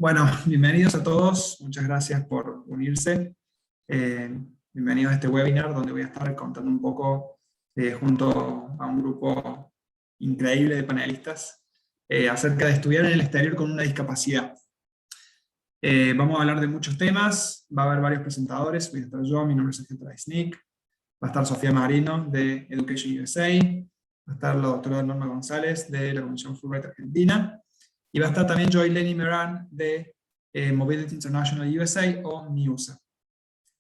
Bueno, bienvenidos a todos, muchas gracias por unirse. Bienvenidos a este webinar donde voy a estar contando un poco junto a un grupo increíble de panelistas acerca de estudiar en el exterior con una discapacidad. Vamos a hablar de muchos temas, va a haber varios presentadores, voy a estar yo, mi nombre es Sergio Traisnik, va a estar Sofía Marino de Education USA, va a estar la doctora Norma González de la Comisión Fulbright Argentina, y va a estar también Joy Lenny Meran de Mobility International USA o MIUSA.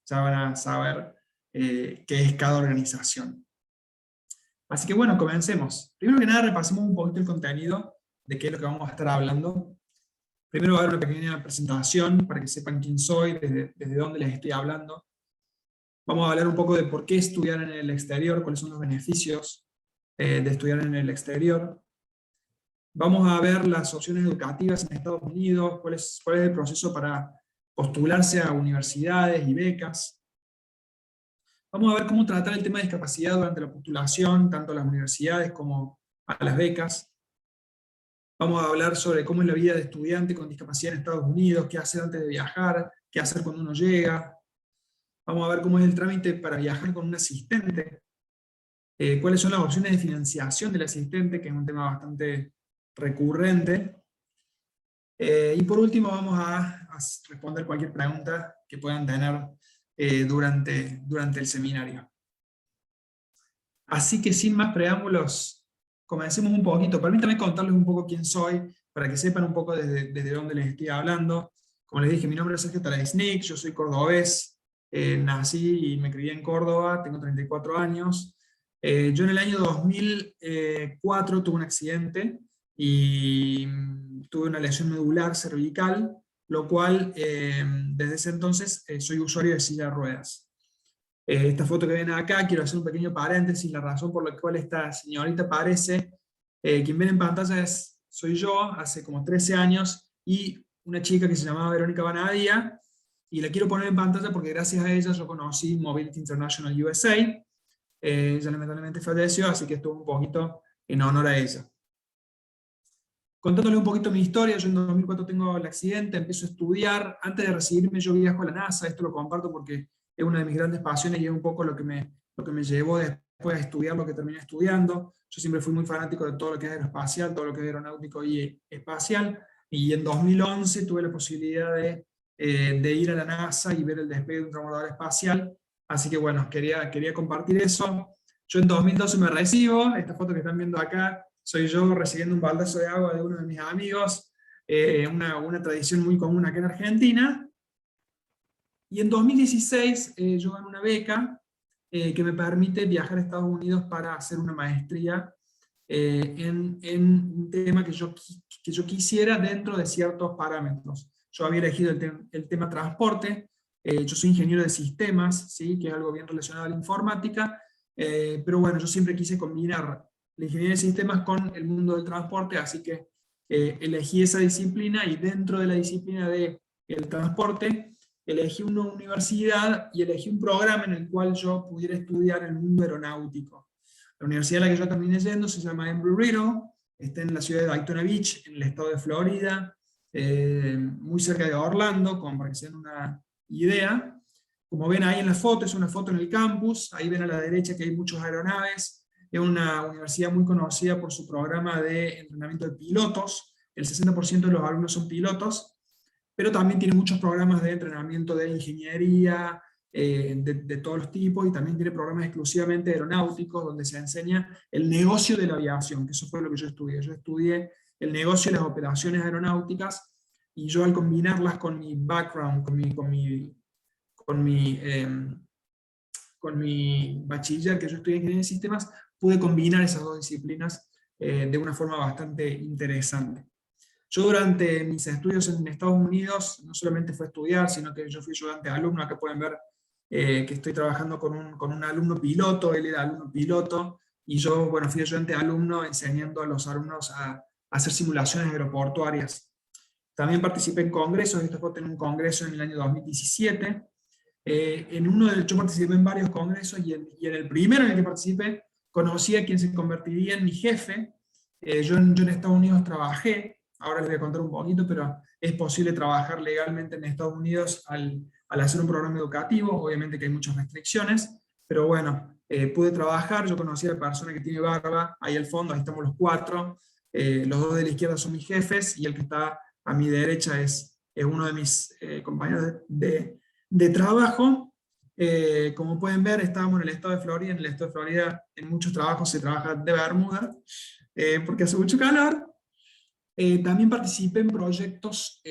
Ya van a saber qué es cada organización. Así que bueno, comencemos. Primero que nada, repasemos un poquito el contenido de qué es lo que vamos a estar hablando. Primero va a haber una pequeña presentación para que sepan quién soy, desde dónde les estoy hablando. Vamos a hablar un poco de por qué estudiar en el exterior, cuáles son los beneficios de estudiar en el exterior. Vamos a ver las opciones educativas en Estados Unidos, cuál es el proceso para postularse a universidades y becas. Vamos a ver cómo tratar el tema de discapacidad durante la postulación, tanto a las universidades como a las becas. Vamos a hablar sobre cómo es la vida de estudiante con discapacidad en Estados Unidos, qué hacer antes de viajar, qué hacer cuando uno llega. Vamos a ver cómo es el trámite para viajar con un asistente, cuáles son las opciones de financiación del asistente, que es un tema bastante recurrente. Y por último vamos a responder cualquier pregunta que puedan tener durante el seminario. Así que sin más preámbulos, comencemos un poquito. Permítanme contarles un poco quién soy, para que sepan un poco desde dónde les estoy hablando. Como les dije, mi nombre es Sergio Traisnik, yo soy cordobés, nací y me crié en Córdoba, tengo 34 años. Yo en el año 2004 tuve un accidente, y tuve una lesión medular cervical, lo cual desde ese entonces soy usuario de silla de ruedas. Esta foto que ven acá, quiero hacer un pequeño paréntesis, la razón por la cual esta señorita aparece, quien ven en pantalla soy yo, hace como 13 años, y una chica que se llamaba Verónica Banadía, y la quiero poner en pantalla porque gracias a ella yo conocí Mobility International USA. Ella lamentablemente falleció, así que estuvo un poquito en honor a ella. Contándoles un poquito mi historia, yo en 2004 tengo el accidente, empiezo a estudiar. Antes de recibirme yo viajo a la NASA, esto lo comparto porque es una de mis grandes pasiones y es un poco lo que me llevó después a estudiar lo que terminé estudiando. Yo siempre fui muy fanático de todo lo que es aeroespacial, todo lo que es aeronáutico y espacial, y en 2011 tuve la posibilidad de ir a la NASA y ver el despegue de un transbordador espacial, así que bueno, quería compartir eso. Yo en 2012 me recibo, esta foto que están viendo acá, soy yo recibiendo un baldazo de agua de uno de mis amigos, una tradición muy común acá en Argentina. Y en 2016 yo gano una beca que me permite viajar a Estados Unidos para hacer una maestría en un tema que yo quisiera dentro de ciertos parámetros. Yo había elegido el tema transporte, yo soy ingeniero de sistemas, ¿sí? Que es algo bien relacionado a la informática, pero bueno, yo siempre quise combinar la ingeniería de sistemas con el mundo del transporte, así que elegí esa disciplina, y dentro de la disciplina del transporte elegí una universidad y elegí un programa en el cual yo pudiera estudiar el mundo aeronáutico. La universidad a la que yo terminé yendo se llama Embry-Riddle, está en la ciudad de Daytona Beach, en el estado de Florida, muy cerca de Orlando, como para que se den una idea. Como ven ahí en la foto, es una foto en el campus, ahí ven a la derecha que hay muchas aeronaves. Es una universidad muy conocida por su programa de entrenamiento de pilotos, el 60% de los alumnos son pilotos, pero también tiene muchos programas de entrenamiento de ingeniería, de todos los tipos, y también tiene programas exclusivamente aeronáuticos, donde se enseña el negocio de la aviación, que eso fue lo que yo estudié. Yo estudié el negocio de las operaciones aeronáuticas, y yo al combinarlas con mi background, con mi bachiller, que yo estudié en ingeniería de sistemas, pude combinar esas dos disciplinas de una forma bastante interesante. Yo durante mis estudios en Estados Unidos no solamente fue estudiar, sino que yo fui ayudante de alumno. Acá pueden ver que estoy trabajando con un alumno piloto, él era alumno piloto, y yo, bueno, fui ayudante de alumno enseñando a los alumnos a hacer simulaciones aeroportuarias. También participé en congresos, esto fue en un congreso en el año 2017. Yo participé en varios congresos, y en el primero en el que participé conocí a quien se convertiría en mi jefe. Yo en Estados Unidos trabajé, ahora les voy a contar un poquito, pero es posible trabajar legalmente en Estados Unidos al hacer un programa educativo. Obviamente que hay muchas restricciones, pero bueno, pude trabajar. Yo conocí a la persona que tiene barba, ahí al fondo, ahí estamos los cuatro. Los dos de la izquierda son mis jefes, y el que está a mi derecha es uno de mis compañeros de trabajo. Como pueden ver, estábamos en el estado de Florida. En el estado de Florida, en muchos trabajos se trabaja de bermuda, porque hace mucho calor. También participé en proyectos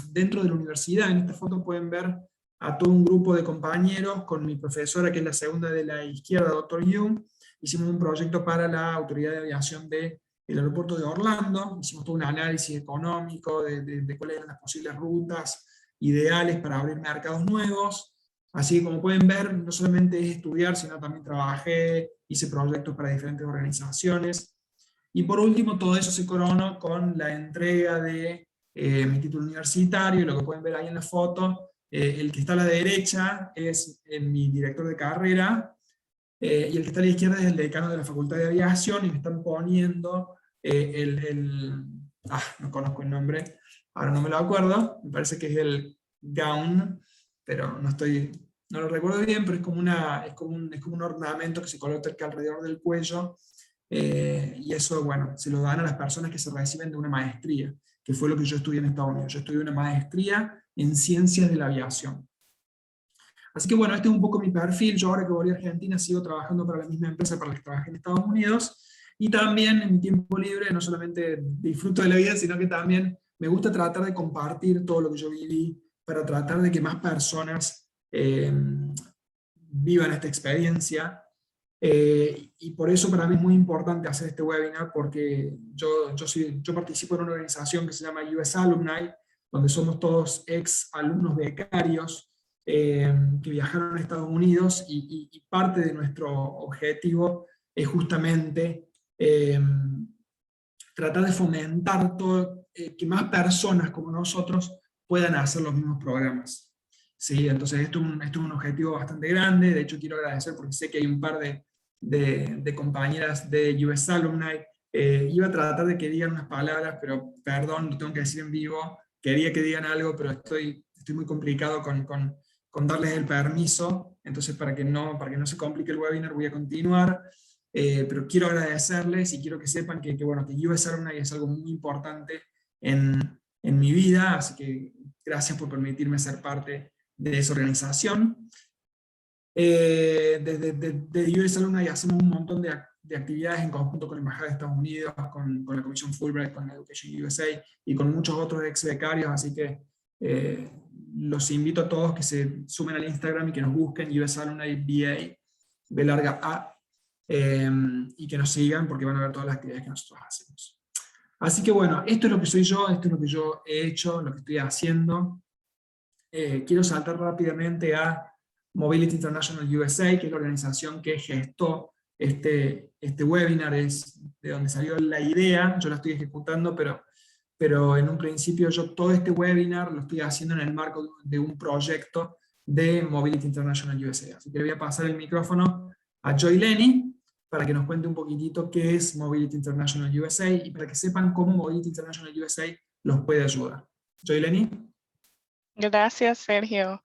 dentro de la universidad. En esta foto pueden ver a todo un grupo de compañeros con mi profesora, que es la segunda de la izquierda, Dr. Young. Hicimos un proyecto para la Autoridad de Aviación del aeropuerto de Orlando. Hicimos todo un análisis económico de cuáles eran las posibles rutas ideales para abrir mercados nuevos. Así que, como pueden ver, no solamente es estudiar, sino también trabajé, hice proyectos para diferentes organizaciones. Y por último, todo eso se coronó con la entrega de mi título universitario. Lo que pueden ver ahí en la foto, el que está a la derecha es mi director de carrera, y el que está a la izquierda es el decano de la Facultad de Aviación, y me están poniendo no conozco el nombre, ahora no me lo acuerdo, me parece que es el gown, pero no lo recuerdo bien, pero es como un ornamento que se coloca alrededor del cuello. Y eso, bueno, se lo dan a las personas que se reciben de una maestría, que fue lo que yo estudié en Estados Unidos. Yo estudié una maestría en ciencias de la aviación. Así que bueno, este es un poco mi perfil. Yo, ahora que volví a Argentina, sigo trabajando para la misma empresa para la que trabajé en Estados Unidos, y también en mi tiempo libre no solamente disfruto de la vida, sino que también me gusta tratar de compartir todo lo que yo viví, para tratar de que más personas vivan esta experiencia. Y por eso para mí es muy importante hacer este webinar, porque yo participo en una organización que se llama US Alumni, donde somos todos ex alumnos becarios que viajaron a Estados Unidos, y parte de nuestro objetivo es justamente tratar de fomentar todo, que más personas como nosotros puedan hacer los mismos programas. Sí, entonces esto es un objetivo bastante grande. De hecho, quiero agradecer porque sé que hay un par de compañeras de US Alumni. Iba a tratar de que digan unas palabras, pero perdón, lo tengo que decir en vivo. Quería que digan algo, pero estoy muy complicado con darles el permiso. Entonces, para que no se complique el webinar, voy a continuar. Pero quiero agradecerles, y quiero que sepan que bueno, que US Alumni es algo muy importante en mi vida. Así que gracias por permitirme ser parte de esa organización. Desde US Alumni hacemos un montón de actividades en conjunto con la Embajada de Estados Unidos, con la Comisión Fulbright, con Education USA y con muchos otros ex becarios. Así que los invito a todos que se sumen al Instagram y que nos busquen US Alumni BA, B larga A, y que nos sigan, porque van a ver todas las actividades que nosotros hacemos. Así que bueno, esto es lo que soy yo, esto es lo que yo he hecho, lo que estoy haciendo. Quiero saltar rápidamente a Mobility International USA, que es la organización que gestó este webinar, es de donde salió la idea. Yo la estoy ejecutando, pero en un principio yo todo este webinar lo estoy haciendo en el marco de un proyecto de Mobility International USA. Así que le voy a pasar el micrófono a Joy Lenny para que nos cuente un poquitito qué es Mobility International USA, y para que sepan cómo Mobility International USA los puede ayudar. Joy Lenny. Gracias, Sergio.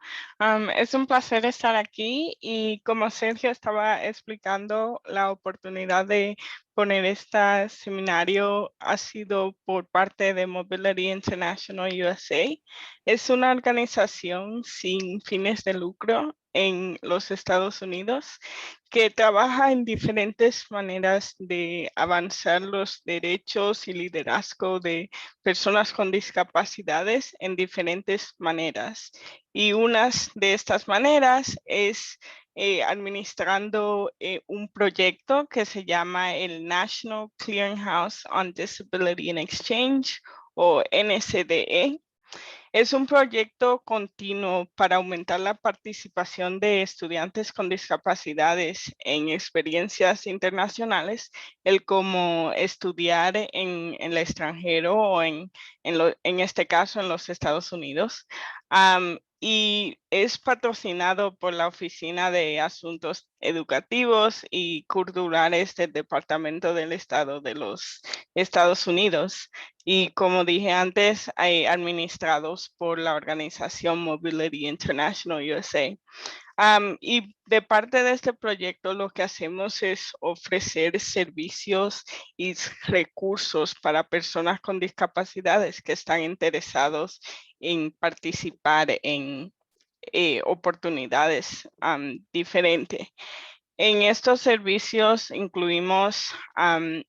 Es un placer estar aquí, y como Sergio estaba explicando, la oportunidad de poner este seminario ha sido por parte de Mobility International USA. Es una organización sin fines de lucro en los Estados Unidos que trabaja en diferentes maneras de avanzar los derechos y liderazgo de personas con discapacidades en diferentes maneras. Y una de estas maneras es administrando un proyecto que se llama el National Clearinghouse on Disability and Exchange, o NCDE. Es un proyecto continuo para aumentar la participación de estudiantes con discapacidades en experiencias internacionales, el como estudiar en el extranjero, o en este caso en los Estados Unidos. y es patrocinado por la Oficina de Asuntos Educativos y Culturales del Departamento del Estado de los Estados Unidos. Y como dije antes, hay administrados por la organización Mobility International USA. Y de parte de este proyecto lo que hacemos es ofrecer servicios y recursos para personas con discapacidades que están interesados en participar en oportunidades diferentes. En estos servicios incluimos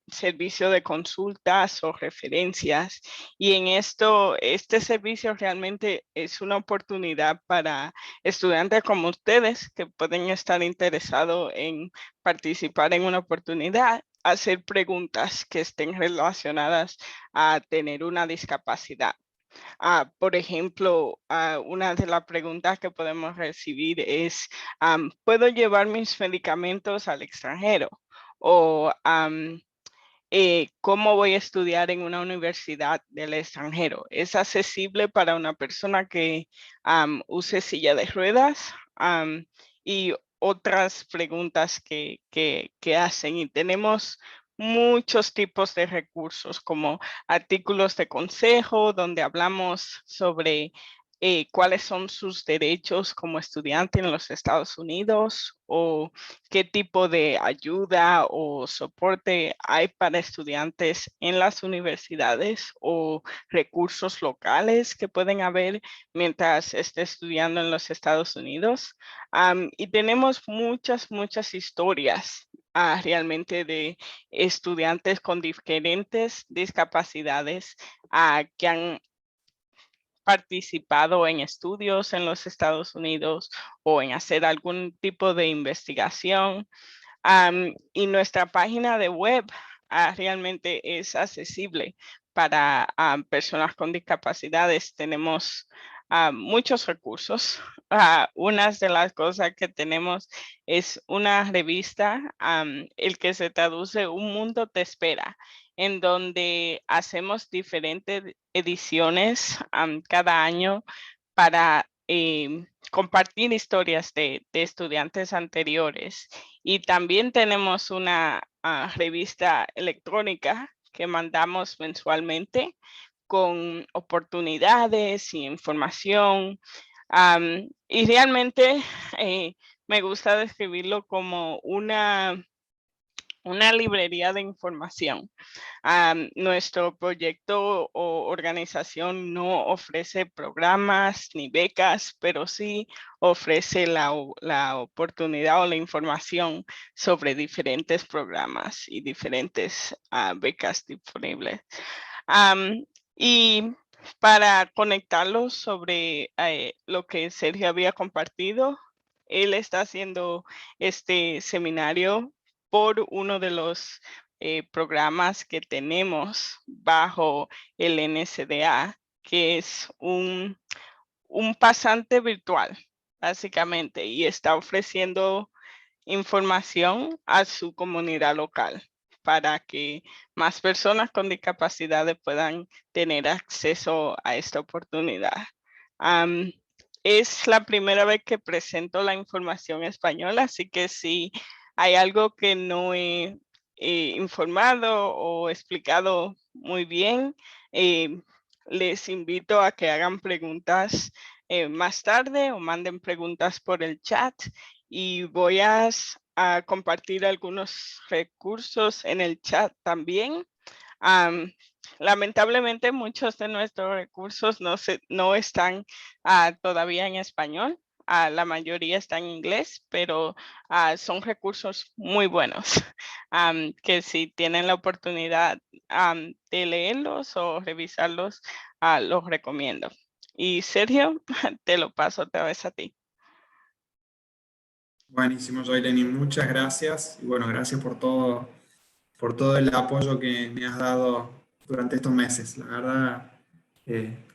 servicio de consultas o referencias, y en este servicio realmente es una oportunidad para estudiantes como ustedes que pueden estar interesados en participar en una oportunidad, hacer preguntas que estén relacionadas a tener una discapacidad. Por ejemplo, una de las preguntas que podemos recibir es, ¿puedo llevar mis medicamentos al extranjero? O, ¿cómo voy a estudiar en una universidad del extranjero? ¿Es accesible para una persona que use silla de ruedas? Y otras preguntas que hacen. Y tenemos muchos tipos de recursos, como artículos de consejo, donde hablamos sobre cuáles son sus derechos como estudiante en los Estados Unidos, o qué tipo de ayuda o soporte hay para estudiantes en las universidades, o recursos locales que pueden haber mientras esté estudiando en los Estados Unidos. Y tenemos muchas historias realmente de estudiantes con diferentes discapacidades que han participado en estudios en los Estados Unidos o en hacer algún tipo de investigación. Y nuestra página de web realmente es accesible para personas con discapacidades. Tenemos muchos recursos. Una de las cosas que tenemos es una revista, el que se traduce Un Mundo Te Espera, en donde hacemos diferentes ediciones cada año para compartir historias de estudiantes anteriores. Y también tenemos una revista electrónica que mandamos mensualmente con oportunidades y información. Y realmente me gusta describirlo como una librería de información. Nuestro proyecto o organización no ofrece programas ni becas, pero sí ofrece la oportunidad o la información sobre diferentes programas y diferentes becas disponibles. Y para conectarlos sobre lo que Sergio había compartido, él está haciendo este seminario por uno de los programas que tenemos bajo el NCDA, que es un pasante virtual, básicamente, y está ofreciendo información a su comunidad local para que más personas con discapacidades puedan tener acceso a esta oportunidad. Es la primera vez que presento la información española, así que si hay algo que no he informado o explicado muy bien, les invito a que hagan preguntas más tarde o manden preguntas por el chat, y voy a compartir algunos recursos en el chat también. Lamentablemente muchos de nuestros recursos no están todavía en español. La mayoría está en inglés, pero son recursos muy buenos que si tienen la oportunidad de leerlos o revisarlos, los recomiendo. Y Sergio, te lo paso otra vez a ti. Buenísimo, Joyleni, muchas gracias. Y bueno, gracias por todo el apoyo que me has dado durante estos meses. La verdad,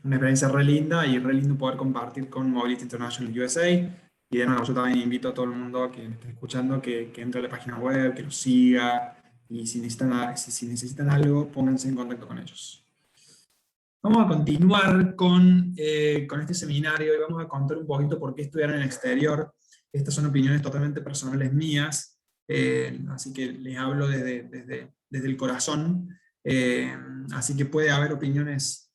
una experiencia re linda y re lindo poder compartir con Mobility International USA. Y de nuevo, yo también invito a todo el mundo que me esté escuchando que entre a la página web, que los siga, y si necesitan algo, pónganse en contacto con ellos. Vamos a continuar con este seminario y vamos a contar un poquito por qué estudiar en el exterior. Estas son opiniones totalmente personales mías, así que les hablo desde el corazón. Así que puede haber opiniones,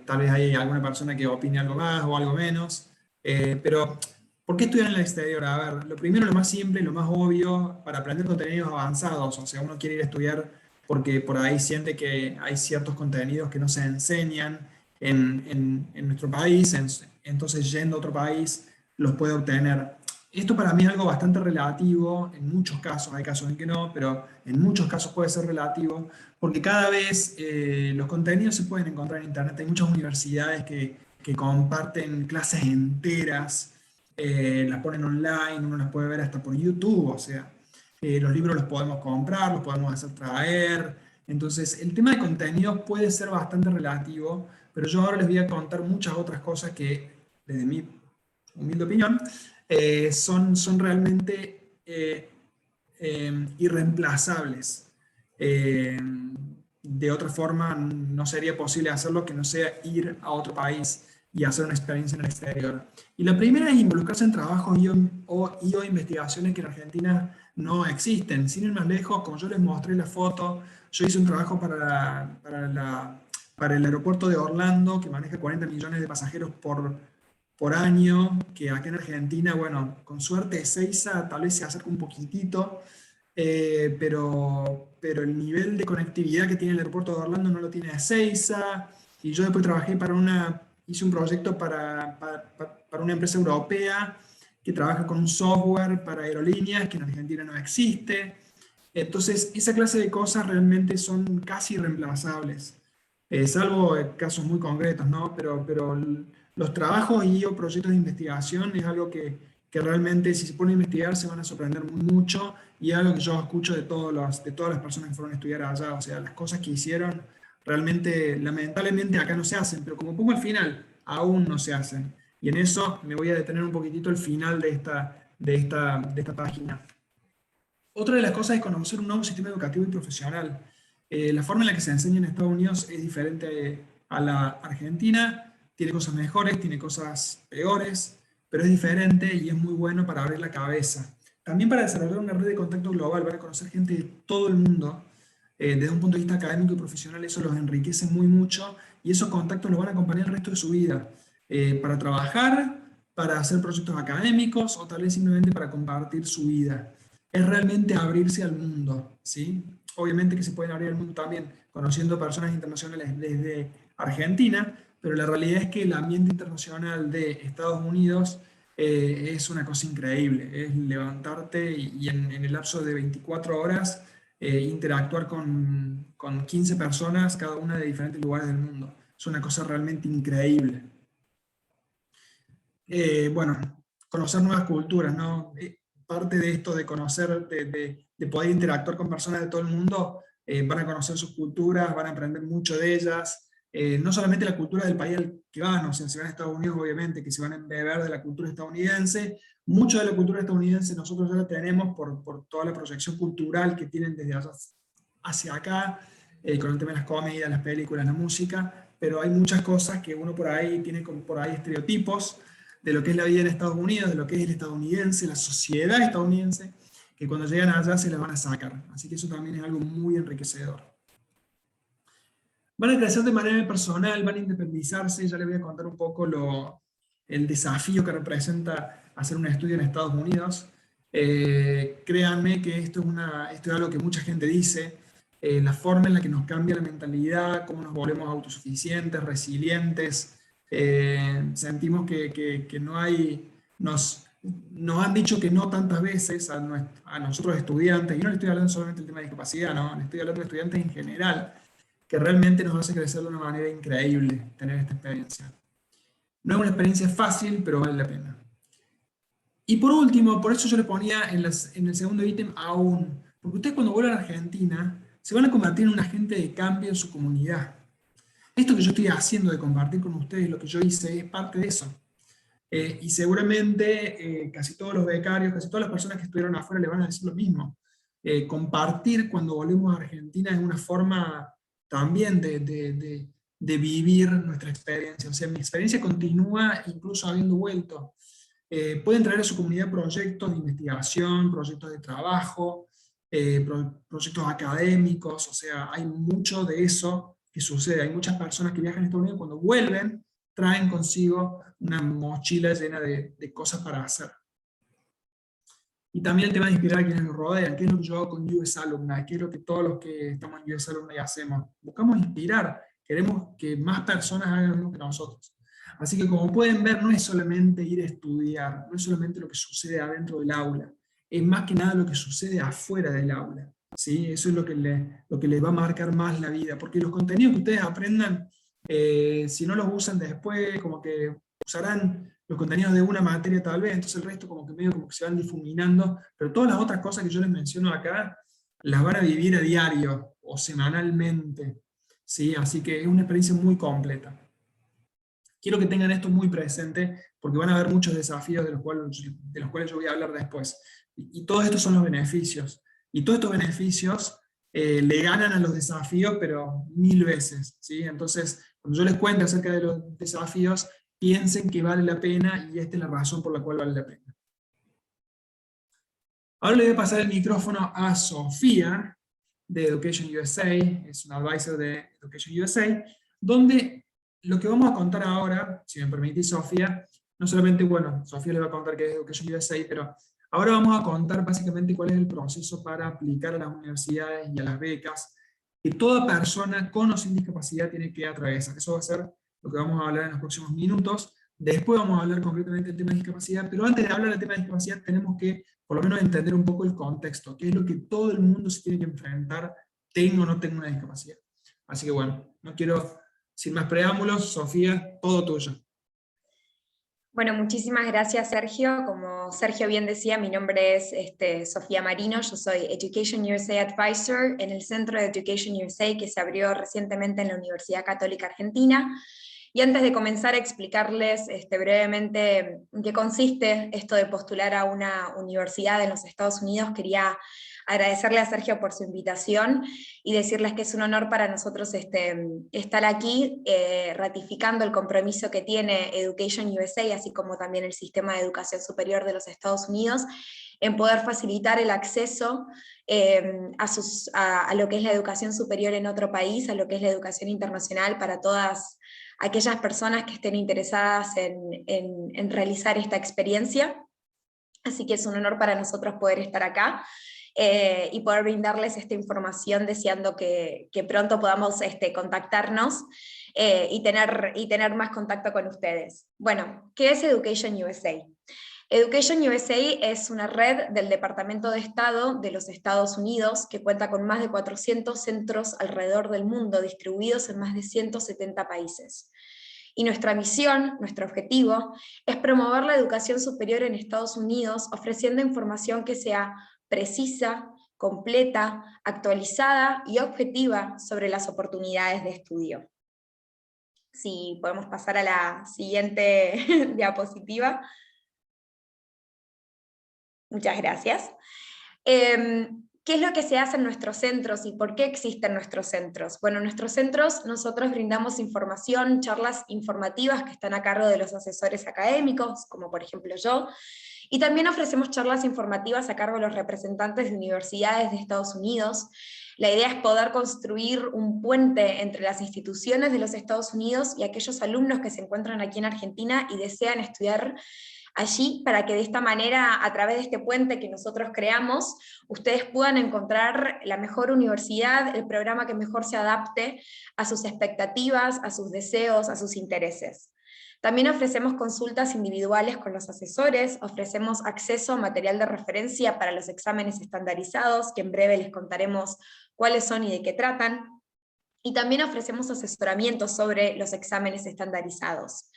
tal vez hay alguna persona que opine algo más o algo menos, pero ¿por qué estudiar en el exterior? A ver, lo primero, lo más simple, lo más obvio, para aprender contenidos avanzados, o sea, uno quiere ir a estudiar porque por ahí siente que hay ciertos contenidos que no se enseñan en nuestro país, entonces yendo a otro país los puede obtener. Esto para mí es algo bastante relativo, en muchos casos, hay casos en que no, pero en muchos casos puede ser relativo, porque cada vez los contenidos se pueden encontrar en Internet. Hay muchas universidades que comparten clases enteras, las ponen online, uno las puede ver hasta por YouTube, o sea, los libros los podemos comprar, los podemos hacer traer. Entonces, el tema de contenidos puede ser bastante relativo, pero yo ahora les voy a contar muchas otras cosas que, desde mi humilde opinión, son realmente irreemplazables. De otra forma, no sería posible hacerlo que no sea ir a otro país y hacer una experiencia en el exterior. Y la primera es involucrarse en trabajos y o investigaciones que en Argentina no existen. Sin ir más lejos, como yo les mostré la foto, yo hice un trabajo para el aeropuerto de Orlando, que maneja 40 millones de pasajeros por año, que acá en Argentina, bueno, con suerte Ezeiza tal vez se acerca un poquitito, pero el nivel de conectividad que tiene el aeropuerto de Orlando no lo tiene Ezeiza, y yo después trabajé hice un proyecto para una empresa europea que trabaja con un software para aerolíneas que en Argentina no existe. Entonces, esa clase de cosas realmente son casi irreemplazables, salvo casos muy concretos, ¿no? Pero los trabajos y o proyectos de investigación es algo que realmente, si se pone a investigar, se van a sorprender mucho, y es algo que yo escucho de todas las personas que fueron a estudiar allá. O sea, las cosas que hicieron realmente, lamentablemente acá no se hacen, pero como pongo al final, aún no se hacen. Y en eso me voy a detener un poquitito al final de esta página. Otra de las cosas es conocer un nuevo sistema educativo y profesional. La forma en la que se enseña en Estados Unidos es diferente a la Argentina, tiene cosas mejores, tiene cosas peores, pero es diferente y es muy bueno para abrir la cabeza. También para desarrollar una red de contacto global, van a conocer gente de todo el mundo. Desde un punto de vista académico y profesional, eso los enriquece muy mucho, y esos contactos los van a acompañar el resto de su vida, para trabajar, para hacer proyectos académicos o tal vez simplemente para compartir su vida. Es realmente abrirse al mundo, ¿sí? Obviamente que se pueden abrir al mundo también conociendo personas internacionales desde Argentina, pero la realidad es que el ambiente internacional de Estados Unidos es una cosa increíble. Es levantarte y en el lapso de 24 horas interactuar con 15 personas, cada una de diferentes lugares del mundo. Es una cosa realmente increíble. Bueno, conocer nuevas culturas, ¿no? Parte de esto de conocer, de poder interactuar con personas de todo el mundo, van a conocer sus culturas, van a aprender mucho de ellas, no solamente la cultura del país al que van, o sea, si van a Estados Unidos, obviamente, que se van a embeber de la cultura estadounidense. Mucho de la cultura estadounidense nosotros ya la tenemos por toda la proyección cultural que tienen desde allá hacia acá, con el tema de las comedias, las películas, la música, pero hay muchas cosas que uno por ahí tiene como por ahí estereotipos de lo que es la vida en Estados Unidos, de lo que es el estadounidense, la sociedad estadounidense, que cuando llegan allá se la van a sacar. Así que eso también es algo muy enriquecedor. Van a crecer de manera personal, van a independizarse. Ya les voy a contar un poco el desafío que representa hacer un estudio en Estados Unidos. Créanme que esto es algo que mucha gente dice, la forma en la que nos cambia la mentalidad, cómo nos volvemos autosuficientes, resilientes. Sentimos que no hay, nos han dicho que no tantas veces a nosotros estudiantes, y no le estoy hablando solamente del tema de discapacidad, no, le estoy hablando de estudiantes en general, que realmente nos hace crecer de una manera increíble tener esta experiencia. No es una experiencia fácil, pero vale la pena. Y por último, por eso yo le ponía en el segundo ítem aún, porque ustedes cuando vuelvan a Argentina se van a convertir en un agente de cambio en su comunidad. Esto que yo estoy haciendo de compartir con ustedes lo que yo hice es parte de eso. Y seguramente casi todos los becarios, casi todas las personas que estuvieron afuera le van a decir lo mismo. Compartir cuando volvemos a Argentina es una forma también de vivir nuestra experiencia. O sea, mi experiencia continúa incluso habiendo vuelto. Pueden traer a su comunidad proyectos de investigación, proyectos de trabajo, proyectos académicos, o sea, hay mucho de eso que sucede. Hay muchas personas que viajan a Estados Unidos, cuando vuelven, traen consigo una mochila llena de cosas para hacer. Y también el tema de inspirar a quienes nos rodean, qué es lo que yo hago con US Alumni, qué es lo que todos los que estamos en US Alumni hacemos. Buscamos inspirar, queremos que más personas hagan lo mismo que nosotros. Así que como pueden ver, no es solamente ir a estudiar, no es solamente lo que sucede adentro del aula, es más que nada lo que sucede afuera del aula. ¿Sí? Eso es lo que les va a marcar más la vida, porque los contenidos que ustedes aprendan, si no los usan después, como que usarán los contenidos de una materia tal vez, entonces el resto como que medio como que se van difuminando, pero todas las otras cosas que yo les menciono acá, las van a vivir a diario o semanalmente, ¿sí? Así que es una experiencia muy completa. Quiero que tengan esto muy presente, porque van a haber muchos desafíos de los cuales yo voy a hablar después. Y todos estos son los beneficios. Y todos estos beneficios le ganan a los desafíos, pero 1000 veces, ¿sí? Entonces, cuando yo les cuente acerca de los desafíos, piensen que vale la pena y esta es la razón por la cual vale la pena. Ahora le voy a pasar el micrófono a Sofía, de Education USA, es un advisor de Education USA, donde lo que vamos a contar ahora, si me permitís, Sofía, no solamente, bueno, Sofía le va a contar qué es Education USA, pero ahora vamos a contar básicamente cuál es el proceso para aplicar a las universidades y a las becas que toda persona con o sin discapacidad tiene que atravesar. Eso va a ser lo que vamos a hablar en los próximos minutos. Después vamos a hablar concretamente del tema de discapacidad, pero antes de hablar del tema de discapacidad tenemos que por lo menos entender un poco el contexto, qué es lo que todo el mundo se tiene que enfrentar, tenga o no tenga una discapacidad. Así que bueno, no quiero, sin más preámbulos, Sofía, todo tuyo. Bueno, muchísimas gracias, Sergio. Como Sergio bien decía, mi nombre es Sofía Marino, yo soy Education USA Advisor en el Centro de Education USA que se abrió recientemente en la Universidad Católica Argentina. Y antes de comenzar a explicarles brevemente en qué consiste esto de postular a una universidad en los Estados Unidos, quería agradecerle a Sergio por su invitación y decirles que es un honor para nosotros estar aquí ratificando el compromiso que tiene Education USA, así como también el sistema de educación superior de los Estados Unidos, en poder facilitar el acceso a lo que es la educación superior en otro país, a lo que es la educación internacional para todas aquellas personas que estén interesadas en realizar esta experiencia. Así que es un honor para nosotros poder estar acá y poder brindarles esta información, deseando que pronto podamos contactarnos y tener más contacto con ustedes. Bueno, ¿qué es Education USA? Education USA es una red del Departamento de Estado de los Estados Unidos que cuenta con más de 400 centros alrededor del mundo, distribuidos en más de 170 países. Y nuestra misión, nuestro objetivo, es promover la educación superior en Estados Unidos, ofreciendo información que sea precisa, completa, actualizada y objetiva sobre las oportunidades de estudio. Si podemos pasar a la siguiente diapositiva. Muchas gracias. ¿Qué es lo que se hace en nuestros centros y por qué existen nuestros centros? Bueno, en nuestros centros nosotros brindamos información, charlas informativas que están a cargo de los asesores académicos, como por ejemplo yo, y también ofrecemos charlas informativas a cargo de los representantes de universidades de Estados Unidos. La idea es poder construir un puente entre las instituciones de los Estados Unidos y aquellos alumnos que se encuentran aquí en Argentina y desean estudiar allí, para que de esta manera, a través de este puente que nosotros creamos, ustedes puedan encontrar la mejor universidad, el programa que mejor se adapte a sus expectativas, a sus deseos, a sus intereses. También ofrecemos consultas individuales con los asesores, ofrecemos acceso a material de referencia para los exámenes estandarizados, que en breve les contaremos cuáles son y de qué tratan, y también ofrecemos asesoramiento sobre los exámenes estandarizados.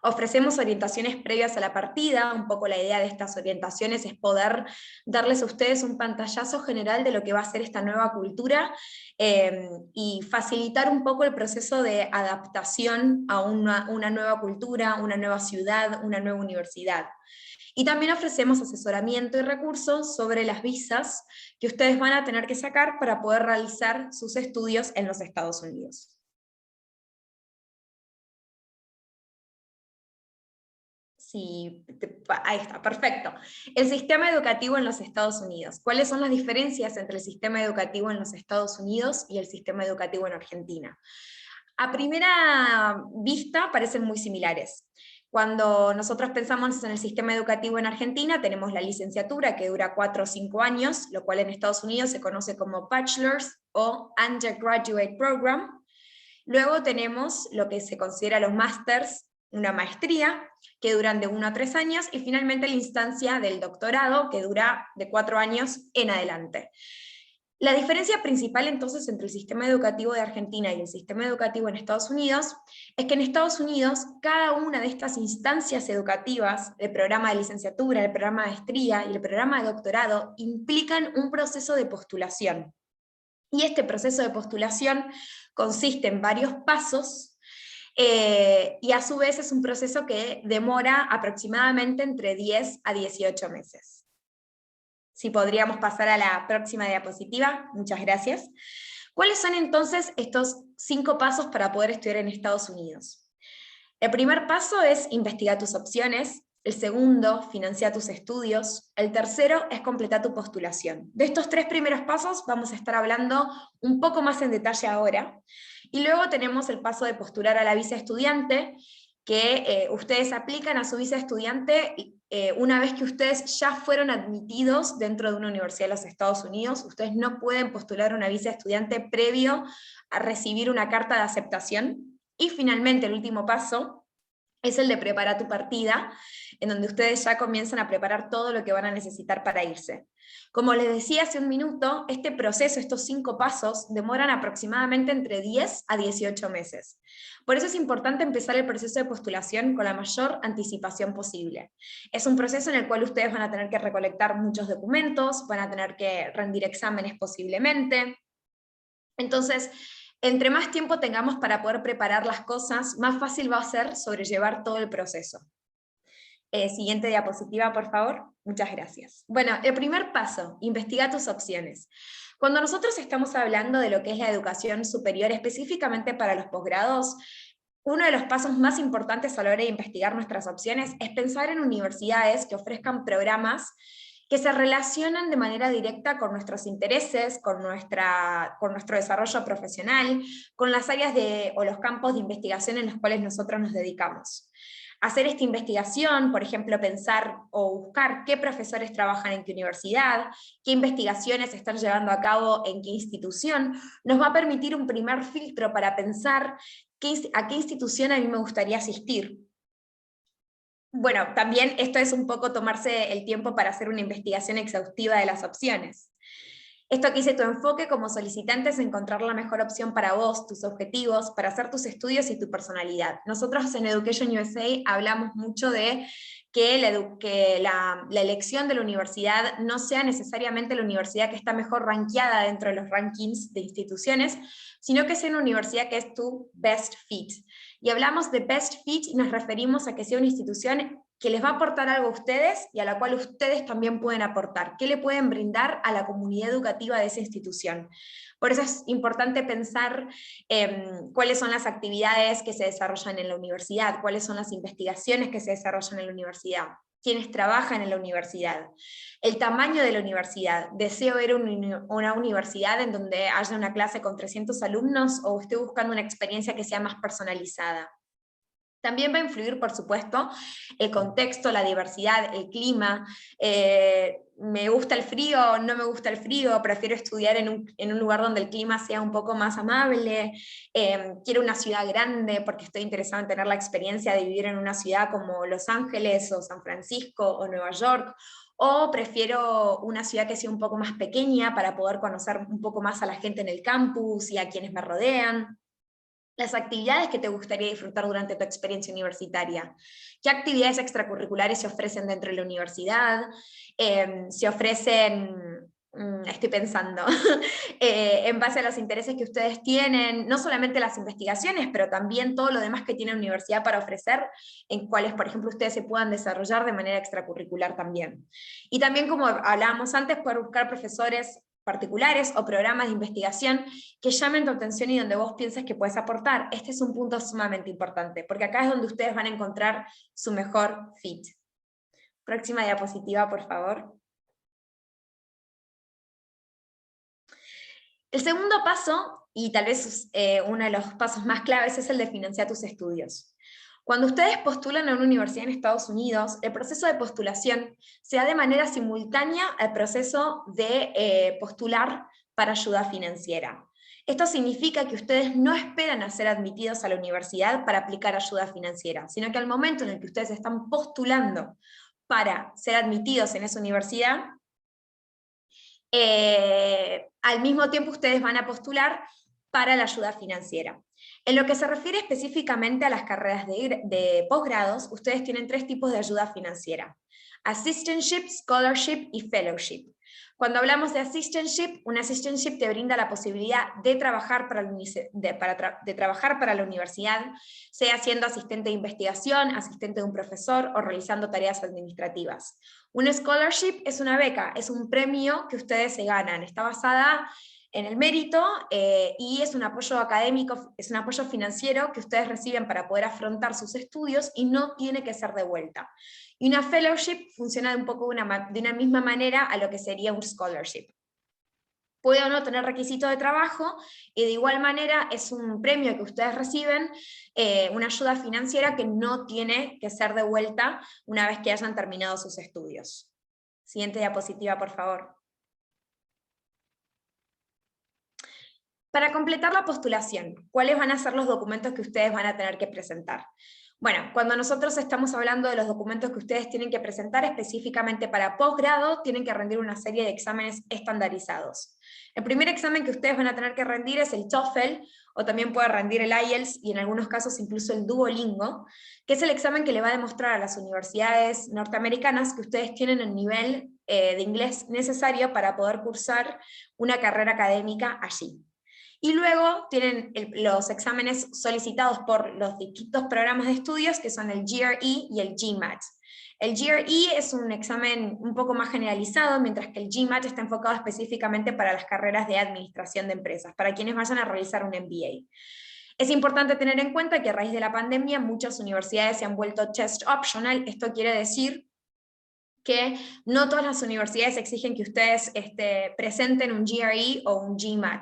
Ofrecemos orientaciones previas a la partida. Un poco la idea de estas orientaciones es poder darles a ustedes un pantallazo general de lo que va a ser esta nueva cultura y facilitar un poco el proceso de adaptación a una nueva cultura, una nueva ciudad, una nueva universidad. Y también ofrecemos asesoramiento y recursos sobre las visas que ustedes van a tener que sacar para poder realizar sus estudios en los Estados Unidos. Sí, ahí está, perfecto. El sistema educativo en los Estados Unidos. ¿Cuáles son las diferencias entre el sistema educativo en los Estados Unidos y el sistema educativo en Argentina? A primera vista parecen muy similares. Cuando nosotros pensamos en el sistema educativo en Argentina, tenemos la licenciatura que dura 4 o 5 años, lo cual en Estados Unidos se conoce como Bachelor's o Undergraduate Program. Luego tenemos lo que se considera los Masters, una maestría, que duran de 1 a 3 años, y finalmente la instancia del doctorado, que dura de 4 años en adelante. La diferencia principal entonces entre el sistema educativo de Argentina y el sistema educativo en Estados Unidos es que en Estados Unidos cada una de estas instancias educativas, el programa de licenciatura, el programa de maestría y el programa de doctorado, implican un proceso de postulación. Y este proceso de postulación consiste en varios pasos, y a su vez es un proceso que demora aproximadamente entre 10 a 18 meses. Si podríamos pasar a la próxima diapositiva, muchas gracias. ¿Cuáles son entonces estos 5 pasos para poder estudiar en Estados Unidos? El primer paso es investigar tus opciones. El segundo, financia tus estudios. El tercero es completar tu postulación. De estos 3 primeros pasos vamos a estar hablando un poco más en detalle ahora. Y luego tenemos el paso de postular a la visa estudiante, que ustedes aplican a su visa estudiante una vez que ustedes ya fueron admitidos dentro de una universidad de los Estados Unidos. Ustedes no pueden postular una visa estudiante previo a recibir una carta de aceptación. Y finalmente el último paso es el de preparar tu partida, en donde ustedes ya comienzan a preparar todo lo que van a necesitar para irse. Como les decía hace un minuto, este proceso, estos 5 pasos, demoran aproximadamente entre 10 a 18 meses. Por eso es importante empezar el proceso de postulación con la mayor anticipación posible. Es un proceso en el cual ustedes van a tener que recolectar muchos documentos, van a tener que rendir exámenes posiblemente. Entonces, entre más tiempo tengamos para poder preparar las cosas, más fácil va a ser sobrellevar todo el proceso. Siguiente diapositiva, por favor. Muchas gracias. Bueno, el primer paso, investiga tus opciones. Cuando nosotros estamos hablando de lo que es la educación superior, específicamente para los posgrados, uno de los pasos más importantes a la hora de investigar nuestras opciones es pensar en universidades que ofrezcan programas que se relacionan de manera directa con nuestros intereses, con nuestro desarrollo profesional, con las áreas o los campos de investigación en los cuales nosotros nos dedicamos. Hacer esta investigación, por ejemplo, pensar o buscar qué profesores trabajan en qué universidad, qué investigaciones se están llevando a cabo en qué institución, nos va a permitir un primer filtro para pensar a qué institución a mí me gustaría asistir. Bueno, también esto es un poco tomarse el tiempo para hacer una investigación exhaustiva de las opciones. Esto que dice tu enfoque como solicitante es encontrar la mejor opción para vos, tus objetivos, para hacer tus estudios y tu personalidad. Nosotros en Education USA hablamos mucho de que la elección de la universidad no sea necesariamente la universidad que está mejor rankeada dentro de los rankings de instituciones, sino que sea una universidad que es tu best fit. Y hablamos de best fit y nos referimos a que sea una institución que les va a aportar algo a ustedes y a la cual ustedes también pueden aportar. ¿Qué le pueden brindar a la comunidad educativa de esa institución? Por eso es importante pensar cuáles son las actividades que se desarrollan en la universidad, cuáles son las investigaciones que se desarrollan en la universidad, quiénes trabajan en la universidad, el tamaño de la universidad. ¿Deseo ver una universidad en donde haya una clase con 300 alumnos o estoy buscando una experiencia que sea más personalizada? También va a influir, por supuesto, el contexto, la diversidad, el clima. ¿Me gusta el frío? ¿No me gusta el frío? ¿Prefiero estudiar en un lugar donde el clima sea un poco más amable? ¿Quiero una ciudad grande porque estoy interesado en tener la experiencia de vivir en una ciudad como Los Ángeles o San Francisco o Nueva York? ¿O prefiero una ciudad que sea un poco más pequeña para poder conocer un poco más a la gente en el campus y a quienes me rodean? Las actividades que te gustaría disfrutar durante tu experiencia universitaria. ¿Qué actividades extracurriculares se ofrecen dentro de la universidad? Se ofrecen, estoy pensando, en base a los intereses que ustedes tienen, no solamente las investigaciones, pero también todo lo demás que tiene la universidad para ofrecer, en cuales, por ejemplo, ustedes se puedan desarrollar de manera extracurricular también. Y también, como hablábamos antes, poder buscar profesores particulares o programas de investigación que llamen tu atención y donde vos pienses que puedes aportar. Este es un punto sumamente importante, porque acá es donde ustedes van a encontrar su mejor fit. Próxima diapositiva, por favor. El segundo paso, y tal vez uno de los pasos más claves, es el de financiar tus estudios. Cuando ustedes postulan a una universidad en Estados Unidos, el proceso de postulación se da de manera simultánea al proceso de postular para ayuda financiera. Esto significa que ustedes no esperan a ser admitidos a la universidad para aplicar ayuda financiera, sino que al momento en el que ustedes están postulando para ser admitidos en esa universidad, al mismo tiempo ustedes van a postular para la ayuda financiera. En lo que se refiere específicamente a las carreras de posgrados, ustedes tienen 3 tipos de ayuda financiera: Assistantship, Scholarship y Fellowship. Cuando hablamos de Assistantship, un Assistantship te brinda la posibilidad de trabajar para la universidad, sea siendo asistente de investigación, asistente de un profesor o realizando tareas administrativas. Un Scholarship es una beca, es un premio que ustedes se ganan, está basada en el mérito y es un apoyo académico, es un apoyo financiero que ustedes reciben para poder afrontar sus estudios y no tiene que ser de vuelta. Y una fellowship funciona un poco de una misma manera a lo que sería un scholarship. Puede o no tener requisito de trabajo, y de igual manera es un premio que ustedes reciben, una ayuda financiera que no tiene que ser de vuelta una vez que hayan terminado sus estudios. Siguiente diapositiva, por favor. Para completar la postulación, ¿cuáles van a ser los documentos que ustedes van a tener que presentar? Bueno, cuando nosotros estamos hablando de los documentos que ustedes tienen que presentar específicamente para posgrado, tienen que rendir una serie de exámenes estandarizados. El primer examen que ustedes van a tener que rendir es el TOEFL, o también puede rendir el IELTS, y en algunos casos incluso el Duolingo, que es el examen que le va a demostrar a las universidades norteamericanas que ustedes tienen el nivel de inglés necesario para poder cursar una carrera académica allí. Y luego tienen los exámenes solicitados por los distintos programas de estudios, que son el GRE y el GMAT. El GRE es un examen un poco más generalizado, mientras que el GMAT está enfocado específicamente para las carreras de administración de empresas, para quienes vayan a realizar un MBA. Es importante tener en cuenta que a raíz de la pandemia muchas universidades se han vuelto test optional. Esto quiere decir que no todas las universidades exigen que ustedes presenten un GRE o un GMAT.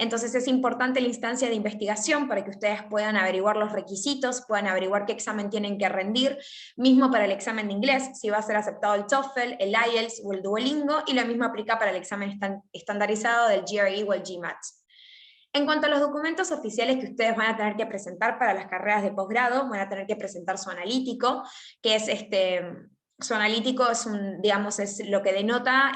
Entonces es importante la instancia de investigación para que ustedes puedan averiguar los requisitos, puedan averiguar qué examen tienen que rendir, mismo para el examen de inglés, si va a ser aceptado el TOEFL, el IELTS o el Duolingo, y lo mismo aplica para el examen estandarizado del GRE o el GMAT. En cuanto a los documentos oficiales que ustedes van a tener que presentar para las carreras de posgrado, van a tener que presentar su analítico, que es su analítico es, es lo que denota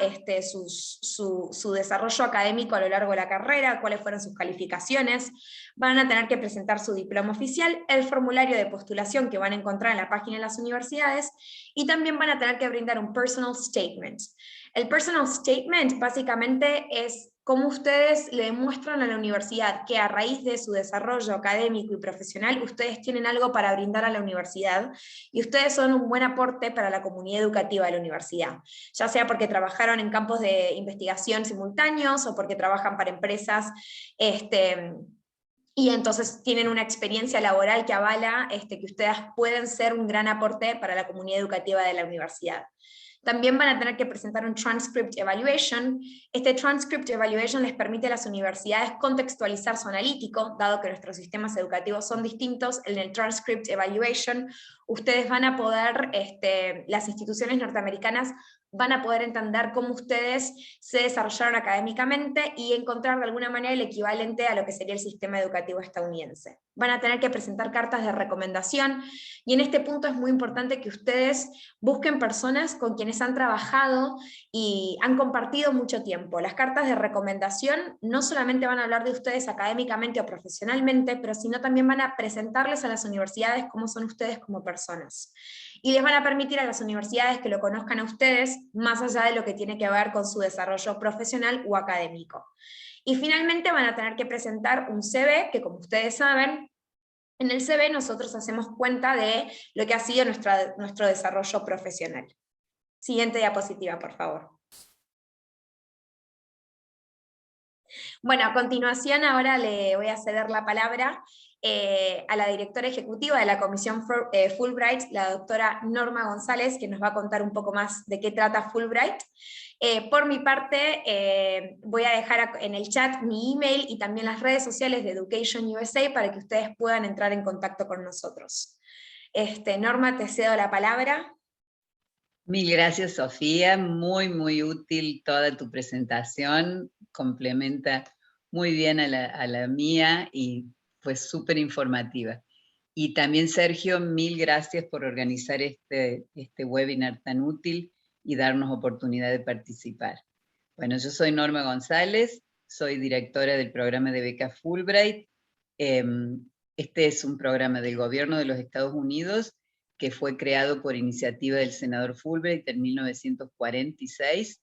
su desarrollo académico a lo largo de la carrera, cuáles fueron sus calificaciones. Van a tener que presentar su diploma oficial, el formulario de postulación que van a encontrar en la página de las universidades, y también van a tener que brindar un personal statement. El personal statement básicamente es cómo ustedes le demuestran a la universidad que a raíz de su desarrollo académico y profesional, ustedes tienen algo para brindar a la universidad, y ustedes son un buen aporte para la comunidad educativa de la universidad, ya sea porque trabajaron en campos de investigación simultáneos, o porque trabajan para empresas, y entonces tienen una experiencia laboral que avala que ustedes pueden ser un gran aporte para la comunidad educativa de la universidad. También van a tener que presentar un Transcript Evaluation. Este Transcript Evaluation les permite a las universidades contextualizar su analítico, dado que nuestros sistemas educativos son distintos. En el Transcript Evaluation ustedes van a poder, las instituciones norteamericanas van a poder entender cómo ustedes se desarrollaron académicamente y encontrar de alguna manera el equivalente a lo que sería el sistema educativo estadounidense. Van a tener que presentar cartas de recomendación, y en este punto es muy importante que ustedes busquen personas con quienes han trabajado y han compartido mucho tiempo. Las cartas de recomendación no solamente van a hablar de ustedes académicamente o profesionalmente, pero sino también van a presentarles a las universidades cómo son ustedes como personas. Y les van a permitir a las universidades que lo conozcan a ustedes, más allá de lo que tiene que ver con su desarrollo profesional o académico. Y finalmente van a tener que presentar un CV, que como ustedes saben, en el CV nosotros hacemos cuenta de lo que ha sido nuestro desarrollo profesional. Siguiente diapositiva, por favor. Bueno, a continuación ahora le voy a ceder la palabra a la directora ejecutiva de la Comisión Fulbright, la doctora Norma González, que nos va a contar un poco más de qué trata Fulbright. Por mi parte, voy a dejar en el chat mi email y también las redes sociales de Education USA para que ustedes puedan entrar en contacto con nosotros. Norma, te cedo la palabra. Mil gracias, Sofía. Muy, muy útil toda tu presentación. Complementa muy bien a la mía y fue súper informativa. Y también, Sergio, mil gracias por organizar este webinar tan útil y darnos oportunidad de participar. Bueno, yo soy Norma González, soy directora del programa de becas Fulbright. Este es un programa del gobierno de los Estados Unidos que fue creado por iniciativa del senador Fulbright en 1946.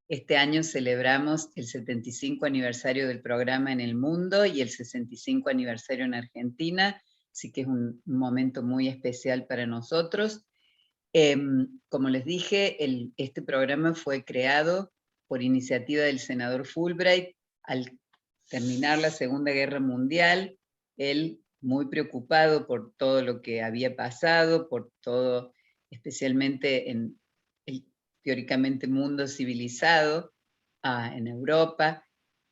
Este año celebramos el 75 aniversario del programa en el mundo y el 65 aniversario en Argentina, así que es un momento muy especial para nosotros. Como les dije, este programa fue creado por iniciativa del senador Fulbright al terminar la Segunda Guerra Mundial. Él, muy preocupado por todo lo que había pasado, por todo, especialmente en el teóricamente mundo civilizado, en Europa,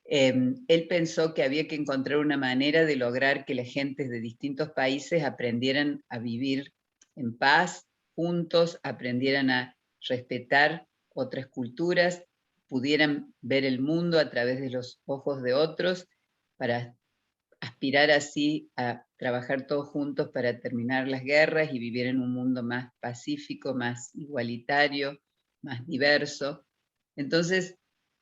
él pensó que había que encontrar una manera de lograr que las gentes de distintos países aprendieran a vivir en paz, juntos, aprendieran a respetar otras culturas, pudieran ver el mundo a través de los ojos de otros, para aspirar así a trabajar todos juntos para terminar las guerras y vivir en un mundo más pacífico, más igualitario, más diverso. Entonces,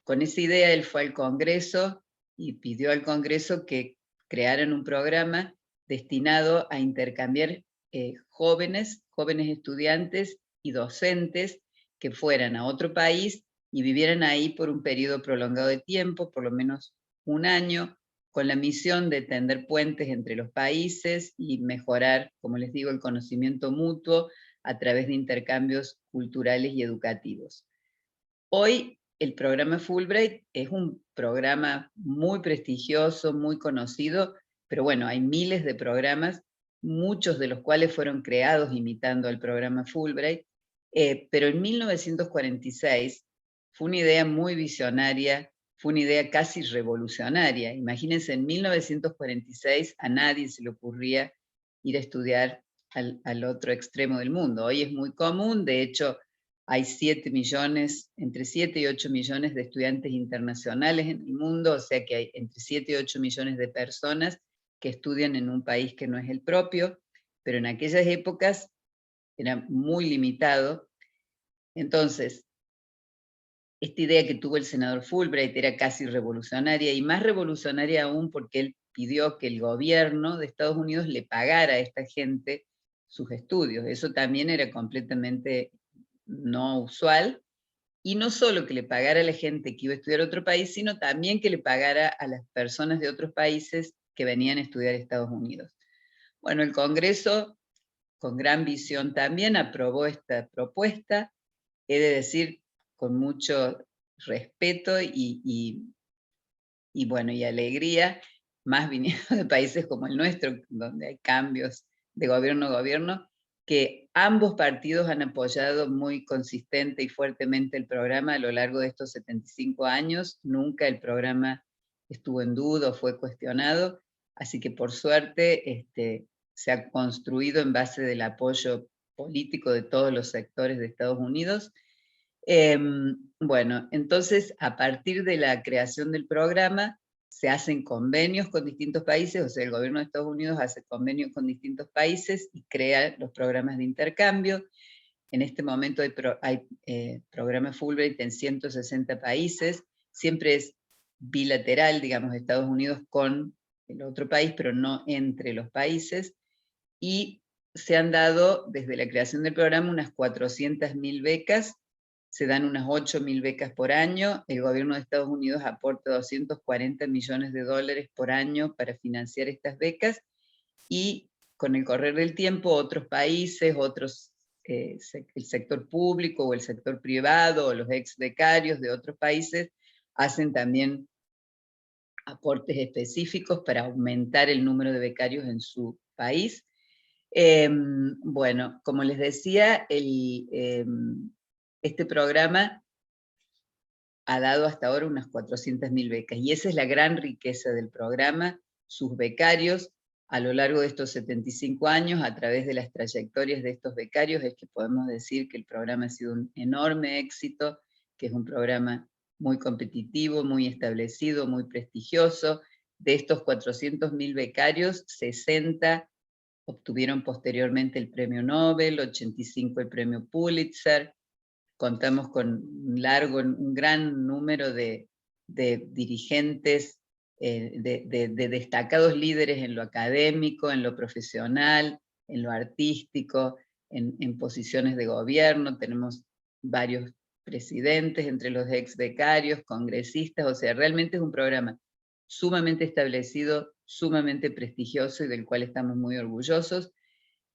con esa idea él fue al Congreso y pidió al Congreso que crearan un programa destinado a intercambiar jóvenes estudiantes y docentes que fueran a otro país y vivieran ahí por un periodo prolongado de tiempo, por lo menos un año, con la misión de tender puentes entre los países y mejorar, como les digo, el conocimiento mutuo a través de intercambios culturales y educativos. Hoy el programa Fulbright es un programa muy prestigioso, muy conocido, pero bueno, hay miles de programas, muchos de los cuales fueron creados imitando al programa Fulbright, pero en 1946 fue una idea muy visionaria, fue una idea casi revolucionaria. Imagínense, en 1946 a nadie se le ocurría ir a estudiar al otro extremo del mundo. Hoy es muy común, de hecho, hay 7 millones, entre 7 y 8 millones de estudiantes internacionales en el mundo, o sea que hay entre 7 y 8 millones de personas que estudian en un país que no es el propio, pero en aquellas épocas era muy limitado. Entonces, esta idea que tuvo el senador Fulbright era casi revolucionaria, y más revolucionaria aún porque él pidió que el gobierno de Estados Unidos le pagara a esta gente sus estudios. Eso también era completamente no usual, y no solo que le pagara a la gente que iba a estudiar a otro país, sino también que le pagara a las personas de otros países que venían a estudiar a Estados Unidos. Bueno, el Congreso, con gran visión también, aprobó esta propuesta, he de decir, con mucho respeto y bueno, y alegría, más viniendo de países como el nuestro, donde hay cambios de gobierno a gobierno, que ambos partidos han apoyado muy consistente y fuertemente el programa a lo largo de estos 75 años. Nunca el programa estuvo en duda o fue cuestionado, así que por suerte se ha construido en base del apoyo político de todos los sectores de Estados Unidos. Bueno, entonces a partir de la creación del programa se hacen convenios con distintos países, o sea, el gobierno de Estados Unidos hace convenios con distintos países y crea los programas de intercambio. En este momento hay programas Fulbright en 160 países, siempre es bilateral, digamos, Estados Unidos con el otro país, pero no entre los países, y se han dado desde la creación del programa unas 400.000 becas, se dan unas 8.000 becas por año, el gobierno de Estados Unidos aporta 240 millones de dólares por año para financiar estas becas, y con el correr del tiempo otros países, el sector público o el sector privado o los ex becarios de otros países hacen también aportes específicos para aumentar el número de becarios en su país. Bueno, como les decía, este programa ha dado hasta ahora unas 400.000 becas, y esa es la gran riqueza del programa, sus becarios. A lo largo de estos 75 años, a través de las trayectorias de estos becarios, es que podemos decir que el programa ha sido un enorme éxito, que es un programa muy competitivo, muy establecido, muy prestigioso. De estos 400.000 becarios, 60 obtuvieron posteriormente el premio Nobel, 85 el premio Pulitzer. Contamos con un gran número de dirigentes, de destacados líderes en lo académico, en lo profesional, en lo artístico, en posiciones de gobierno. Tenemos varios presidentes entre los ex becarios, congresistas. O sea, realmente es un programa sumamente establecido, sumamente prestigioso, y del cual estamos muy orgullosos.